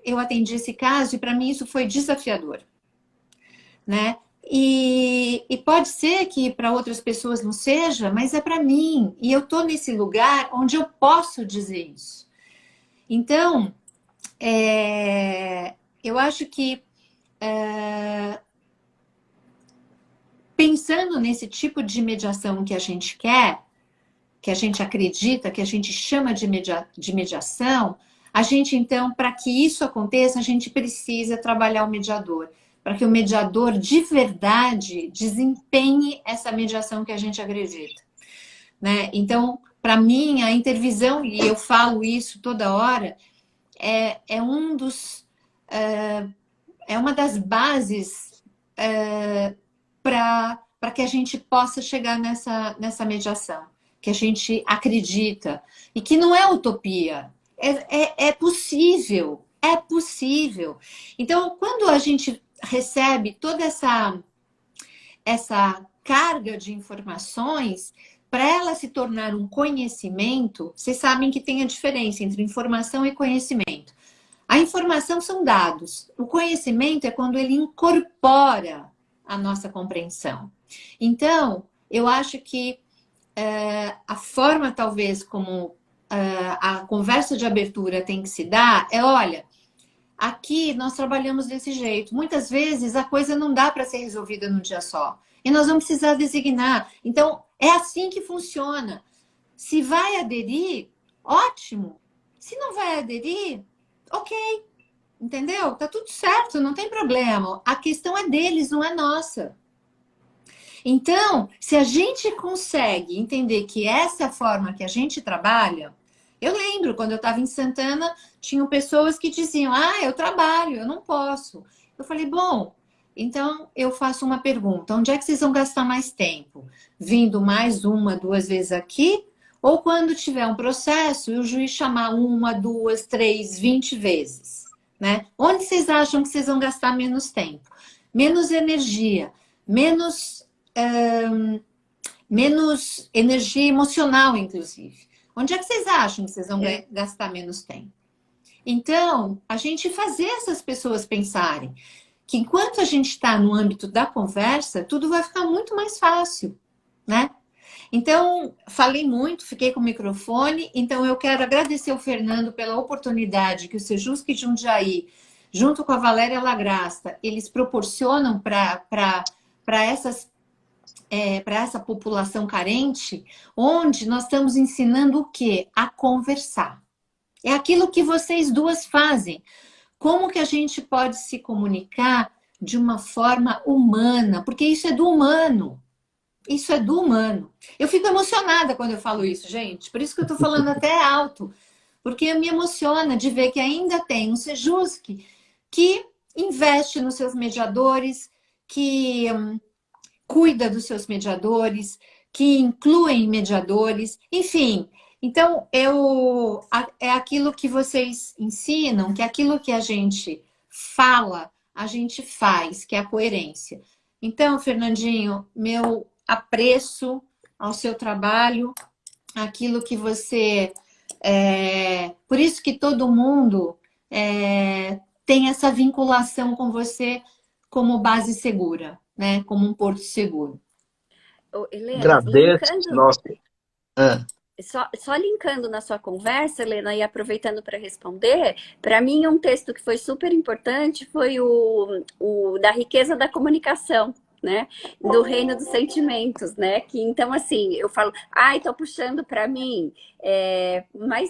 eu atendi esse caso e para mim isso foi desafiador, né? E pode ser que para outras pessoas não seja, mas é para mim. E eu estou nesse lugar onde eu posso dizer isso. Então, eu acho que pensando nesse tipo de mediação que a gente quer, que a gente acredita, que a gente chama de mediação, a gente, então, para que isso aconteça, a gente precisa trabalhar o mediador, para que o mediador, de verdade, desempenhe essa mediação que a gente acredita, né? Então, para mim, a intervisão, e eu falo isso toda hora, é uma das bases para que a gente possa chegar nessa mediação, que a gente acredita, e que não é utopia, é possível, é possível. Então, quando a gente recebe toda essa carga de informações, para ela se tornar um conhecimento, vocês sabem que tem a diferença entre informação e conhecimento. A informação são dados, o conhecimento é quando ele incorpora a nossa compreensão. Então, eu acho que a forma, talvez, como a conversa de abertura tem que se dar olha, aqui nós trabalhamos desse jeito. Muitas vezes a coisa não dá para ser resolvida num dia só. E nós vamos precisar designar. Então, é assim que funciona. Se vai aderir, ótimo. Se não vai aderir, ok. Entendeu? Tá tudo certo, não tem problema. A questão é deles, não é nossa. Então, se a gente consegue entender que essa é a forma que a gente trabalha, eu lembro, quando eu estava em Santana, tinham pessoas que diziam, eu trabalho, eu não posso. Eu falei, bom, então eu faço uma pergunta, onde é que vocês vão gastar mais tempo? Vindo mais 1, 2 vezes aqui? Ou quando tiver um processo e o juiz chamar 1, 2, 3, 20 vezes? né? Onde vocês acham que vocês vão gastar menos tempo? Menos energia, menos energia emocional, inclusive. Onde é que vocês acham que vocês vão gastar menos tempo? Então, a gente fazer essas pessoas pensarem que enquanto a gente está no âmbito da conversa, tudo vai ficar muito mais fácil, né? Então, falei muito, fiquei com o microfone, então eu quero agradecer o Fernando pela oportunidade que o Sejusc Jundiaí, junto com a Valéria Lagrasta, eles proporcionam para essa população carente, onde nós estamos ensinando o quê? A conversar. É aquilo que vocês duas fazem. Como que a gente pode se comunicar de uma forma humana? Porque isso é do humano. Isso é do humano. Eu fico emocionada quando eu falo isso, gente. Por isso que eu estou falando até alto. Porque me emociona de ver que ainda tem um Sejusc que investe nos seus mediadores, que cuida dos seus mediadores, que incluem mediadores, enfim. Então, é aquilo que vocês ensinam, que é aquilo que a gente fala, a gente faz, que é a coerência. Então, Fernandinho, meu apreço ao seu trabalho, aquilo que você... por isso que todo mundo tem essa vinculação com você como base segura, né? Como um porto seguro.
Helena,
Agradeço, nossa.
Só linkando na sua conversa, Helena, e aproveitando para responder, para mim um texto que foi super importante foi o da riqueza da comunicação, né? Do reino dos sentimentos, né? Que então, assim, eu falo, tô puxando para mim, mas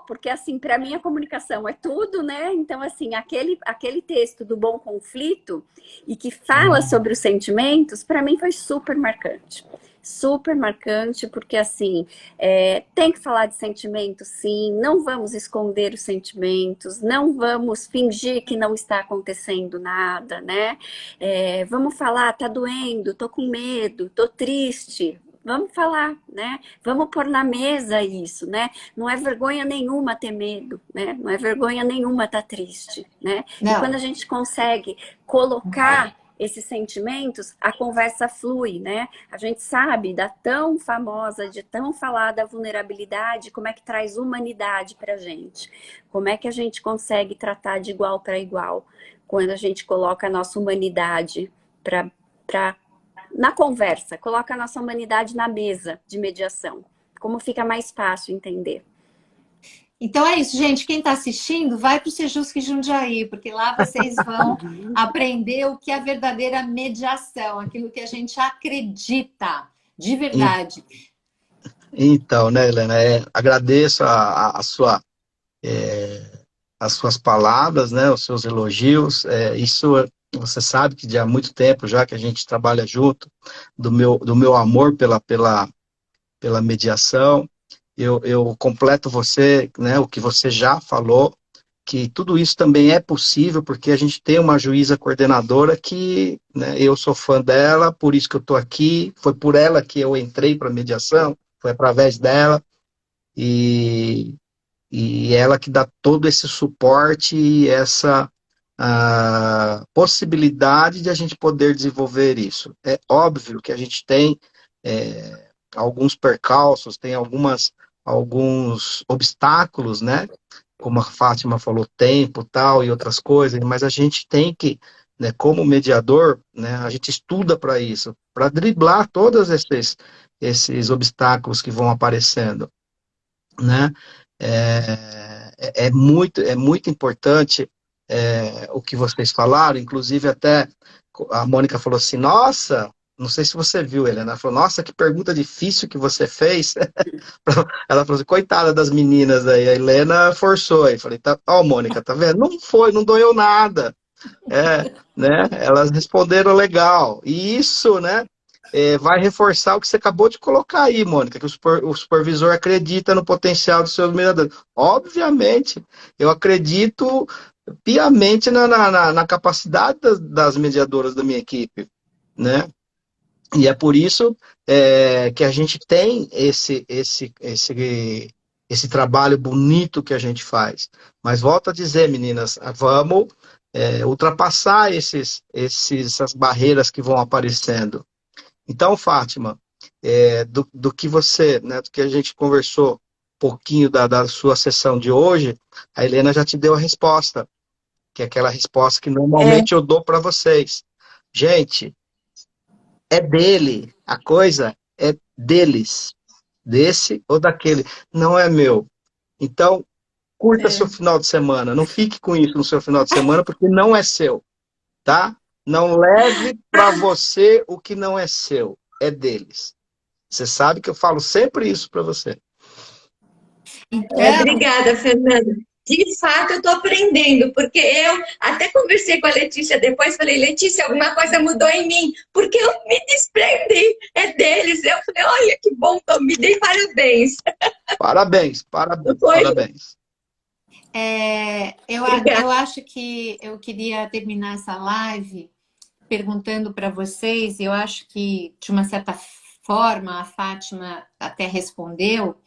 porque assim, para mim a comunicação é tudo, né? Então, assim, aquele texto do Bom Conflito e que fala sobre os sentimentos, para mim foi super marcante. Super marcante, porque assim, tem que falar de sentimentos, sim, não vamos esconder os sentimentos, não vamos fingir que não está acontecendo nada, né? Vamos falar, tá doendo, tô com medo, tô triste. Vamos falar, né? Vamos pôr na mesa isso, né? Não é vergonha nenhuma ter medo, né? Não é vergonha nenhuma estar triste, né?
Não.
E quando a gente consegue colocar esses sentimentos, a conversa flui, né? A gente sabe da tão famosa, de tão falada vulnerabilidade, como é que traz humanidade pra gente. Como é que a gente consegue tratar de igual para igual, quando a gente coloca a nossa humanidade na conversa, coloca a nossa humanidade na mesa de mediação. Como fica mais fácil entender.
Então é isso, gente. Quem está assistindo, vai para o Sejusc Jundiaí, porque lá vocês vão aprender o que é a verdadeira mediação, aquilo que a gente acredita, de verdade.
Então, né, Helena, agradeço as suas palavras, né, os seus elogios. Isso você sabe que já há muito tempo já que a gente trabalha junto, do meu amor pela mediação. Eu completo você, né, o que você já falou, que tudo isso também é possível porque a gente tem uma juíza coordenadora que, né, eu sou fã dela, por isso que eu estou aqui, foi por ela que eu entrei para a mediação, foi através dela, e ela que dá todo esse suporte e essa possibilidade de a gente poder desenvolver isso. É óbvio que a gente tem alguns percalços, tem alguns obstáculos, né? Como a Fátima falou, tempo, tal, e outras coisas, mas a gente tem que, né, como mediador, né, a gente estuda para isso, para driblar todos esses obstáculos que vão aparecendo, né? É muito importante o que vocês falaram, inclusive até a Mônica falou assim, nossa, não sei se você viu, Helena, ela falou, nossa, que pergunta difícil que você fez. Ela falou assim, coitada das meninas aí, a Helena forçou, aí falei, Mônica, tá vendo? Não doeu nada, né? Elas responderam legal, e isso, né, vai reforçar o que você acabou de colocar aí, Mônica, que o supervisor acredita no potencial dos seus mediadores. Obviamente, eu acredito piamente na capacidade das mediadoras da minha equipe, né? E é por isso que a gente tem esse esse trabalho bonito que a gente faz. Mas volto a dizer, meninas, vamos ultrapassar essas barreiras que vão aparecendo. Então, Fátima, do que você, né, do que a gente conversou um pouquinho da sua sessão de hoje, a Helena já te deu a resposta, que é aquela resposta que normalmente eu dou para vocês. Gente, é dele, a coisa é deles, desse ou daquele, não é meu. Então, curta seu final de semana, não fique com isso no seu final de semana, porque não é seu, tá? Não leve para você o que não é seu, é deles. Você sabe que eu falo sempre isso para você.
Então,
Obrigada, Fernanda. De fato, eu estou aprendendo, porque eu até conversei com a Letícia depois, falei, Letícia, alguma coisa mudou em mim, porque eu me desprendi, é deles. Eu falei, olha que bom, então me dei parabéns.
Parabéns, parabéns,
Foi?
parabéns.
eu acho que eu queria terminar essa live perguntando para vocês, eu acho que, de uma certa forma, a Fátima até respondeu,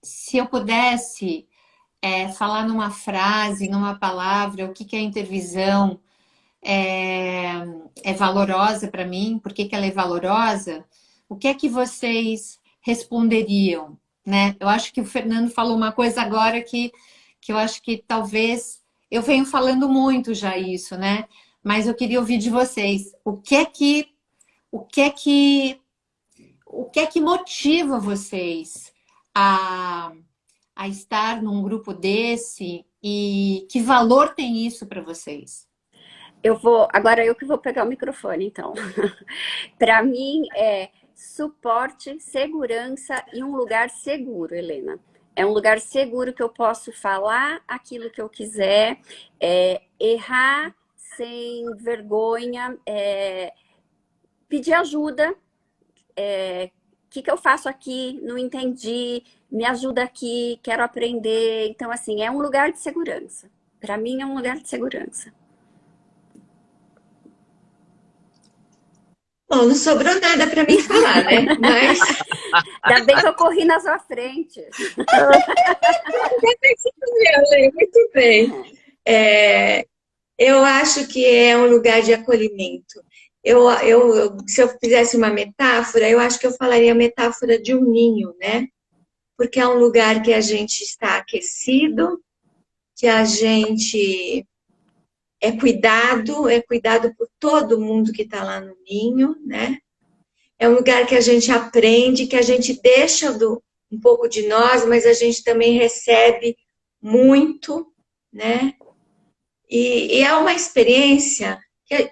se eu pudesse falar numa frase, numa palavra, o que a Intervisão é valorosa para mim, por que ela é valorosa, o que é que vocês responderiam, né? Eu acho que o Fernando falou uma coisa agora que eu acho que talvez eu venho falando muito já isso, né? Mas eu queria ouvir de vocês. O que é que motiva vocês a estar num grupo desse e que valor tem isso para vocês?
Agora eu que vou pegar o microfone, então. Para mim é suporte, segurança e um lugar seguro, Helena. É um lugar seguro que eu posso falar aquilo que eu quiser, errar sem vergonha, pedir ajuda. O que eu faço aqui? Não entendi, me ajuda aqui, quero aprender. Então, assim, é um lugar de segurança. Para mim, é um lugar de segurança.
Bom, não sobrou nada para mim falar, né? Mas
Ainda bem que eu corri na sua frente.
muito bem. Eu acho que é um lugar de acolhimento. Se eu fizesse uma metáfora, eu acho que eu falaria a metáfora de um ninho, né? Porque é um lugar que a gente está aquecido, que a gente é cuidado por todo mundo que está lá no ninho, né? É um lugar que a gente aprende, que a gente deixa um pouco de nós, mas a gente também recebe muito, né? E é uma experiência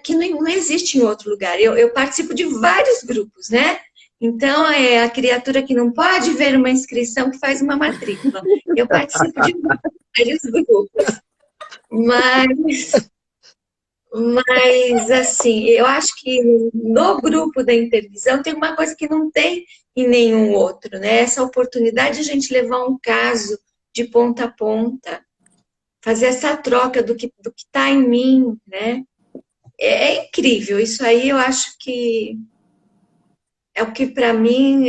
que não existe em outro lugar. Eu participo de vários grupos, né? Então, é a criatura que não pode ver uma inscrição que faz uma matrícula. Eu participo de vários grupos. Mas, assim, eu acho que no grupo da Intervisão tem uma coisa que não tem em nenhum outro, né? Essa oportunidade de a gente levar um caso de ponta a ponta, fazer essa troca do que está em mim, né? É incrível. Isso aí eu acho que é o que, para mim,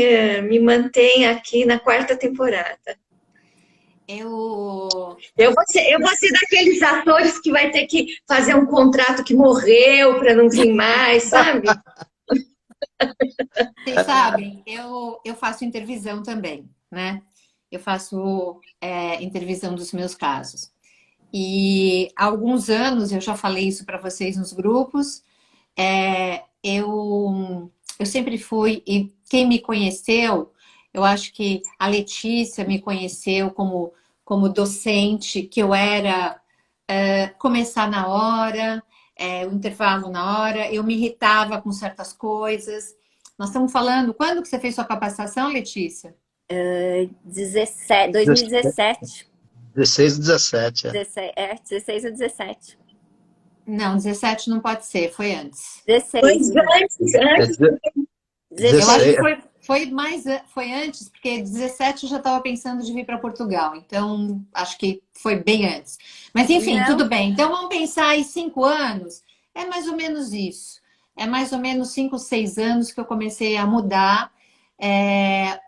me mantém aqui na 4ª temporada. Eu vou ser daqueles atores que vai ter que fazer um contrato que morreu para não vir mais, sabe?
Vocês sabem, eu faço intervisão também, né? Eu faço intervisão dos meus casos. E há alguns anos, eu já falei isso para vocês nos grupos, eu sempre fui, e quem me conheceu, eu acho que a Letícia me conheceu como docente, que eu era começar na hora, o intervalo na hora, eu me irritava com certas coisas. Nós estamos falando, quando que você fez sua capacitação, Letícia?
2017.
16 e 17.
16 ou 17.
Não, 17 não pode ser, foi antes.
16.
Eu acho que foi antes, porque 17 eu já estava pensando de vir para Portugal, então acho que foi bem antes. Mas enfim, tudo bem. Então vamos pensar em 5 anos, é mais ou menos isso. É mais ou menos 5, 6 anos que eu comecei a mudar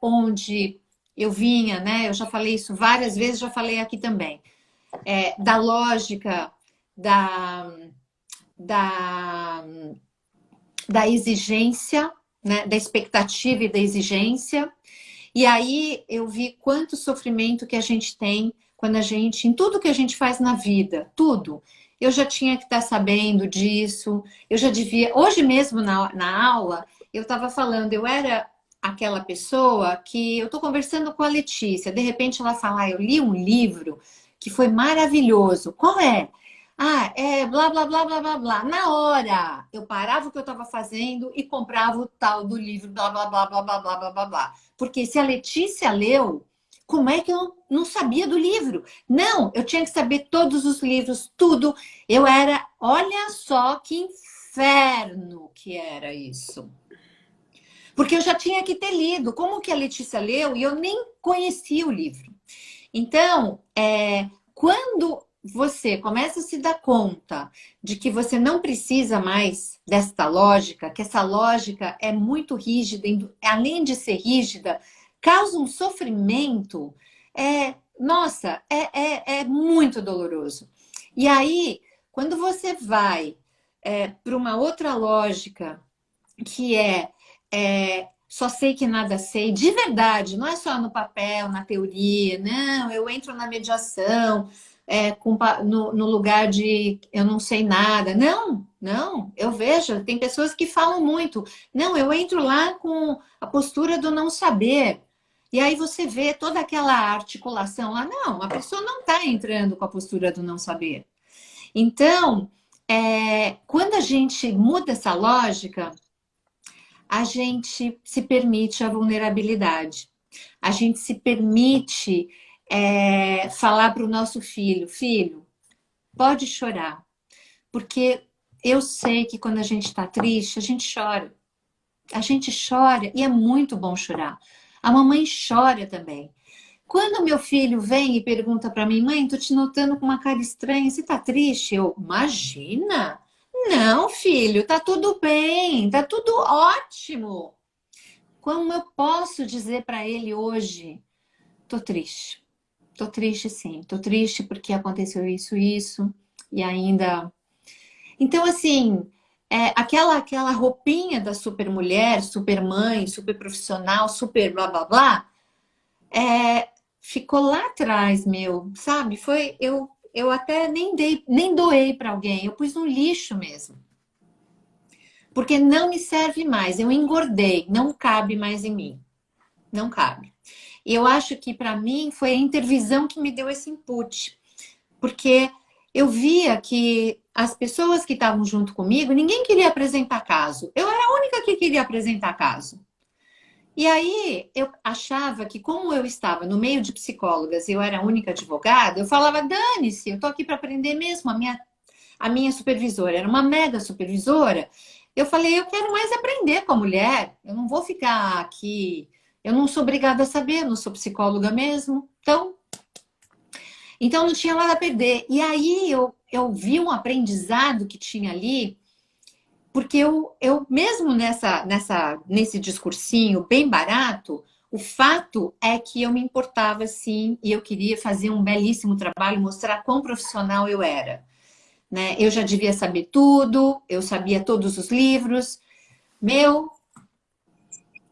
onde eu vinha, né? Eu já falei isso várias vezes, já falei aqui também, da lógica da, da, da exigência, né? Da expectativa e da exigência. E aí eu vi quanto sofrimento que a gente tem quando a gente, em tudo que a gente faz na vida, tudo. Eu já tinha que estar sabendo disso, eu já devia. Hoje mesmo na aula, eu estava falando, eu era aquela pessoa que eu estou conversando com a Letícia, de repente ela fala, eu li um livro que foi maravilhoso. Qual é? Ah, é blá, blá, blá, blá, blá, blá. Na hora, eu parava o que eu estava fazendo e comprava o tal do livro, blá, blá, blá, blá, blá, blá, blá, blá, blá. Porque se a Letícia leu, como é que eu não sabia do livro? Não, eu tinha que saber todos os livros, tudo. Eu era, olha só que inferno que era isso. Porque eu já tinha que ter lido. Como que a Letícia leu e eu nem conhecia o livro. Então, quando você começa a se dar conta de que você não precisa mais desta lógica, que essa lógica é muito rígida, além de ser rígida, causa um sofrimento, nossa, é muito doloroso. E aí, quando você vai para uma outra lógica, que só sei que nada sei, de verdade, não é só no papel, na teoria, não, eu entro na mediação, no lugar de eu não sei nada. Não, não, eu vejo, tem pessoas que falam muito. Não, eu entro lá com a postura do não saber. E aí você vê toda aquela articulação lá. Não, a pessoa não está entrando com a postura do não saber. Então, quando a gente muda essa lógica, a gente se permite a vulnerabilidade. A gente se permite falar para o nosso filho, filho, pode chorar. Porque eu sei que quando a gente está triste, a gente chora. A gente chora e é muito bom chorar. A mamãe chora também. Quando meu filho vem e pergunta para mim, mãe, tô te notando com uma cara estranha, você tá triste? Eu, imagina! Não, filho, tá tudo bem, tá tudo ótimo. Como eu posso dizer para ele hoje, tô triste. Tô triste sim, tô triste porque aconteceu isso, e ainda... Então, assim, aquela roupinha da super mulher, super mãe, super profissional, super blá, blá, blá, ficou lá atrás, sabe? Eu até nem doei para alguém, eu pus no lixo mesmo. Porque não me serve mais, eu engordei, não cabe mais em mim. Não cabe. E eu acho que para mim foi a intervisão que me deu esse input. Porque eu via que as pessoas que estavam junto comigo, ninguém queria apresentar caso. Eu era a única que queria apresentar caso. E aí eu achava que, como eu estava no meio de psicólogas e eu era a única advogada, eu falava, dane-se, eu tô aqui para aprender mesmo. A minha supervisora era uma mega supervisora. Eu falei, eu quero mais aprender com a mulher. Eu não vou ficar aqui. Eu não sou obrigada a saber, eu não sou psicóloga mesmo. Então não tinha nada a perder. E aí eu vi um aprendizado que tinha ali, porque eu mesmo nesse discursinho bem barato, o fato é que eu me importava sim e eu queria fazer um belíssimo trabalho, mostrar quão profissional eu era. Né? Eu já devia saber tudo, eu sabia todos os livros.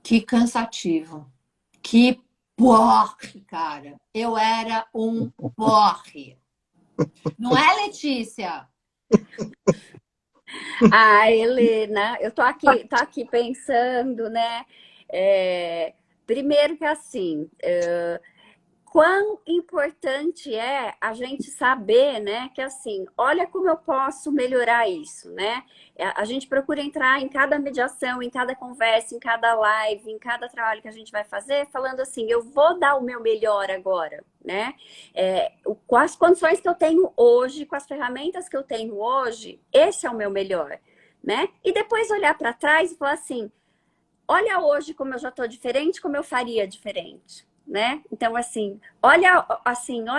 Que cansativo. Que porre, cara. Eu era um porre. Não é, Letícia?
Helena, eu tô aqui pensando, né? Primeiro que assim, quão importante é a gente saber, né, que assim, olha como eu posso melhorar isso, né? A gente procura entrar em cada mediação, em cada conversa, em cada live, em cada trabalho que a gente vai fazer, falando assim, eu vou dar o meu melhor agora, né? Com as condições que eu tenho hoje, com as ferramentas que eu tenho hoje, esse é o meu melhor, né? E depois olhar para trás e falar assim, olha hoje como eu já estou diferente, como eu faria diferente. Né? Então, assim, olha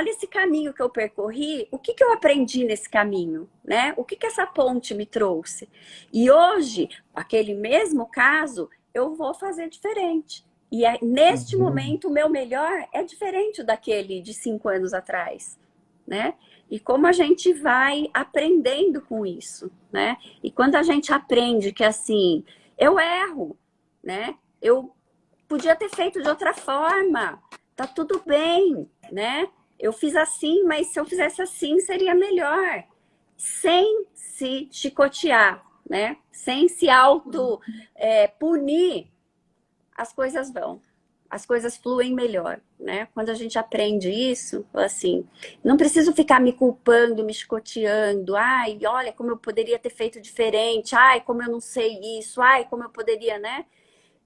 esse caminho que eu percorri, o que eu aprendi nesse caminho, né? O que essa ponte me trouxe? E hoje, aquele mesmo caso, eu vou fazer diferente, E neste
Uhum.
momento, o meu melhor é diferente daquele de 5 anos atrás, né? E como a gente vai aprendendo com isso, né? E quando a gente aprende que assim, eu erro, né? Eu podia ter feito de outra forma, tá tudo bem, né? Eu fiz assim, mas se eu fizesse assim seria melhor, sem se chicotear, né? Sem se auto punir, as coisas vão. As coisas fluem melhor, né? Quando a gente aprende isso, assim, não preciso ficar me culpando, me chicoteando. Ai, olha como eu poderia ter feito diferente. Ai, como eu não sei isso. Ai, como eu poderia, né?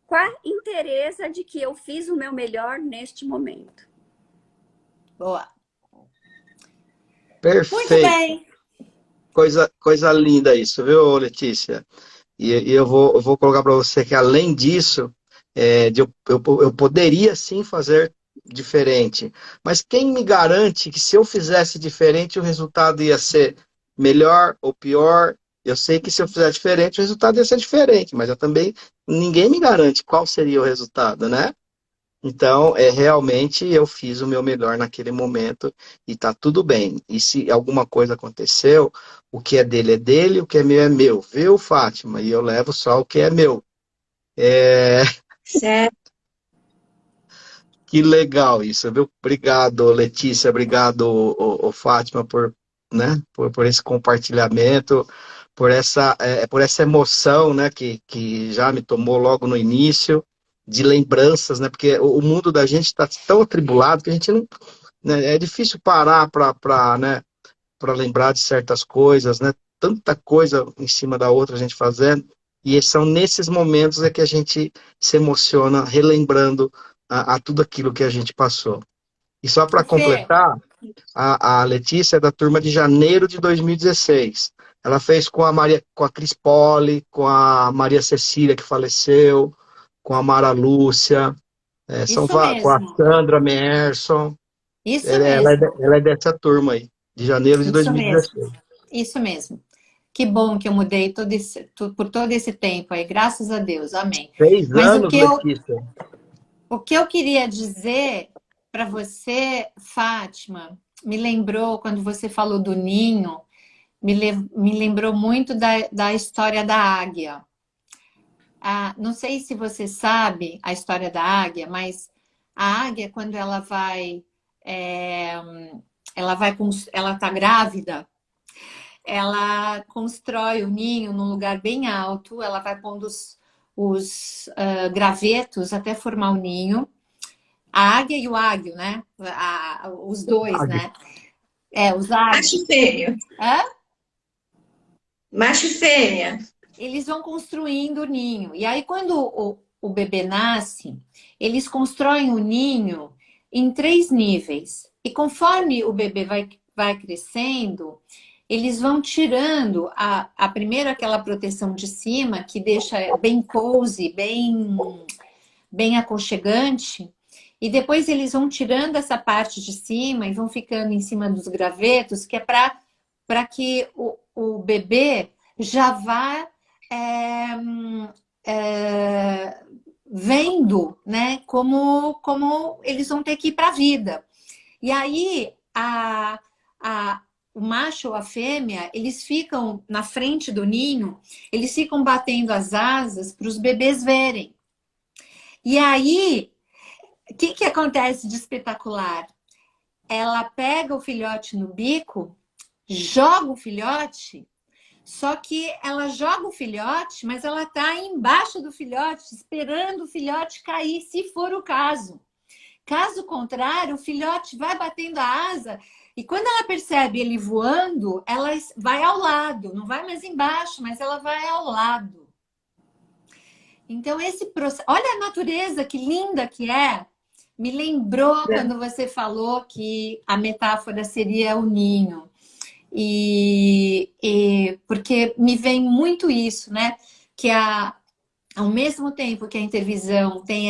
Com a interesse de que eu fiz o meu melhor neste momento.
Boa. Muito
Perfeito.
bem.
Coisa linda isso, viu, Letícia? E eu vou colocar para você que, além disso, eu poderia sim fazer diferente. Mas quem me garante que se eu fizesse diferente, o resultado ia ser melhor ou pior? Eu sei que se eu fizer diferente, o resultado ia ser diferente, mas eu também, ninguém me garante qual seria o resultado, né? Então, realmente eu fiz o meu melhor naquele momento e tá tudo bem. E se alguma coisa aconteceu, o que é dele, o que é meu, viu, Fátima? E eu levo só o que é meu. É,
Certo?
que legal isso, viu? Obrigado, Letícia, obrigado, Fátima, né, por esse compartilhamento, por essa emoção, né, que já me tomou logo no início, de lembranças, né, porque o mundo da gente está tão atribulado que a gente não, né, é difícil parar para, né, para lembrar de certas coisas, né, tanta coisa em cima da outra a gente fazendo, e são nesses momentos que a gente se emociona relembrando a tudo aquilo que a gente passou. E só para
Fê,
completar, a Letícia é da turma de janeiro de 2016. Ela fez com a Maria, com a Cris Poli, com a Maria Cecília, que faleceu, com a Mara Lúcia,
isso
com a
mesmo.
Sandra Merson.
Isso
Ela
mesmo.
ela é dessa turma aí, de janeiro de
Isso mesmo.
2016.
Isso mesmo. Que bom que eu mudei por todo esse tempo aí, graças a Deus, amém.
Seis
Mas
anos, Letícia.
o que eu queria dizer para você, Fátima, me lembrou, quando você falou do ninho, me lembrou muito da história da águia. Ah, não sei se você sabe a história da águia, mas a águia, quando é, ela está grávida, ela constrói o ninho num lugar bem alto, ela vai pondo os gravetos até formar o ninho. A águia e o águio, né? Os dois,
Águia.
né? Os águios.
Macho e fêmea.
Hã?
Macho e fêmea.
Eles vão construindo o ninho. E aí, quando o bebê nasce, eles constroem o ninho em 3 níveis. E conforme o bebê vai crescendo, eles vão tirando primeiro aquela proteção de cima, que deixa bem cozy, bem aconchegante. E depois eles vão tirando essa parte de cima e vão ficando em cima dos gravetos, que é para que o bebê já vá é, é, vendo, né, como eles vão ter que ir para a vida. E aí o macho ou a fêmea, eles ficam na frente do ninho, eles ficam batendo as asas para os bebês verem. E aí, o que acontece de espetacular? Ela pega o filhote no bico, joga o filhote, só que ela joga o filhote, mas ela está embaixo do filhote, esperando o filhote cair, se for o caso. Caso contrário, o filhote vai batendo a asa e quando ela percebe ele voando, ela vai ao lado, não vai mais embaixo, mas ela vai ao lado. Então, esse processo. Olha a natureza, que linda que é. Me lembrou quando você falou que a metáfora seria o ninho. Porque me vem muito isso, né? Que ao mesmo tempo que a intervisão tem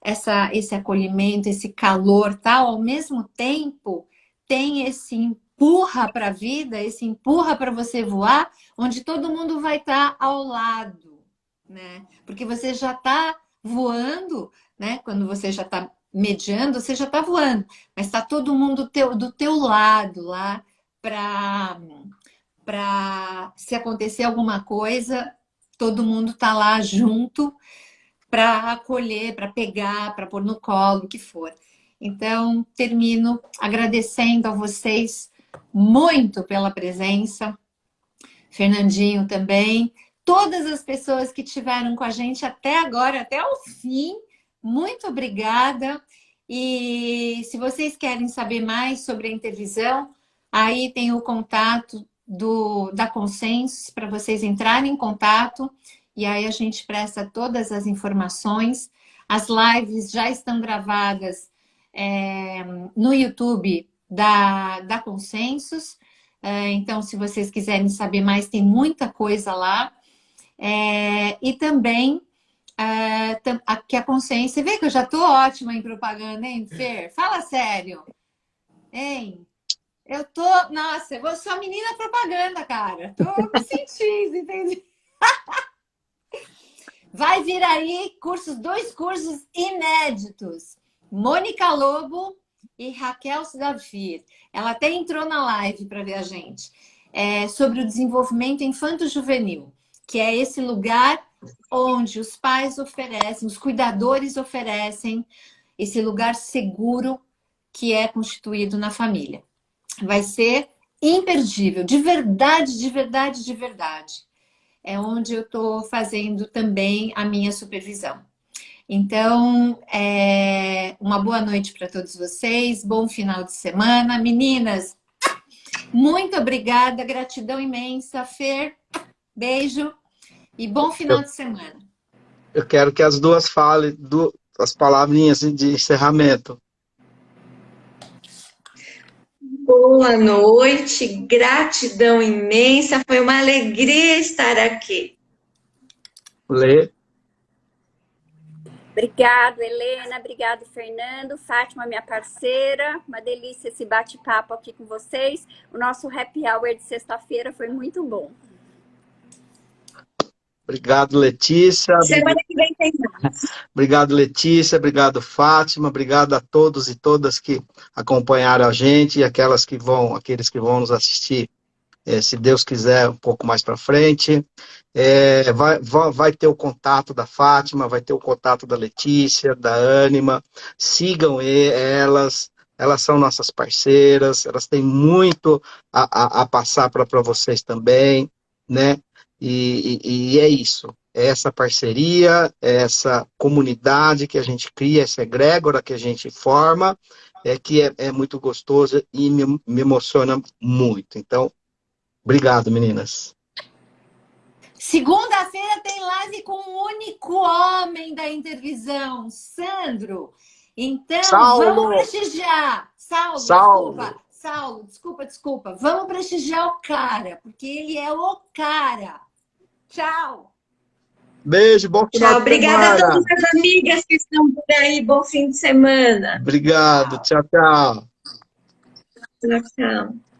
esse acolhimento, esse calor tal, ao mesmo tempo tem esse empurra para a vida, esse empurra para você voar, onde todo mundo vai estar ao lado, né? Porque você já está voando, né? Quando você já está mediando, você já está voando, mas está todo mundo do teu lado lá para se acontecer alguma coisa, todo mundo está lá junto para acolher, para pegar, para pôr no colo, o que for. Então, termino agradecendo a vocês muito pela presença, Fernandinho também, todas as pessoas que estiveram com a gente até agora, até o fim, muito obrigada. E se vocês querem saber mais sobre a Intervisão, aí tem o contato da Consensus para vocês entrarem em contato e aí a gente presta todas as informações. As lives já estão gravadas no YouTube da Consensus. Então, se vocês quiserem saber mais, tem muita coisa lá. E também que a consciência... Você vê que eu já estou ótima em propaganda, hein, Fer? Fala sério. Hein? Eu tô... Nossa, eu sou a menina propaganda, cara. Tô me sentindo, entendeu? Vai vir aí dois cursos inéditos. Mônica Lobo e Raquel Sudafir. Ela até entrou na live para ver a gente. Sobre o desenvolvimento infanto-juvenil, que é esse lugar onde os pais oferecem, os cuidadores oferecem esse lugar seguro que é constituído na família. Vai ser imperdível, de verdade, de verdade, de verdade. É onde eu estou fazendo também a minha supervisão. Então, uma boa noite para todos vocês, bom final de semana. Meninas, muito obrigada, gratidão imensa. Fer, beijo e bom final de semana.
Eu quero que as duas falem as palavrinhas de encerramento.
Boa noite, gratidão imensa, foi uma alegria estar aqui.
Lê.
Obrigado, Helena, obrigado, Fernando, Fátima, minha parceira, uma delícia esse bate-papo aqui com vocês. O nosso happy hour de sexta-feira foi muito bom.
Obrigado, Letícia.
Semana que vem tem mais.
Obrigado, Letícia. Obrigado, Fátima. Obrigado a todos e todas que acompanharam a gente e aqueles que vão nos assistir, se Deus quiser, um pouco mais para frente. Vai ter o contato da Fátima, vai ter o contato da Letícia, da Ânima. Sigam elas. Elas são nossas parceiras. Elas têm muito a passar para vocês também, né? E é isso, é essa parceria, é essa comunidade que a gente cria, essa egrégora que a gente forma, que é muito gostoso e me emociona muito. Então, obrigado, meninas.
Segunda-feira tem live com o único homem da Intervisão, Sandro. Então,
Saulo.
Vamos prestigiar. Saulo, desculpa. Vamos prestigiar o cara, porque ele é o cara. Tchau.
Beijo, bom final de semana.
Obrigada a todas as amigas que estão por aí. Bom fim de semana.
Obrigado. Tchau, tchau.
Tchau, tchau.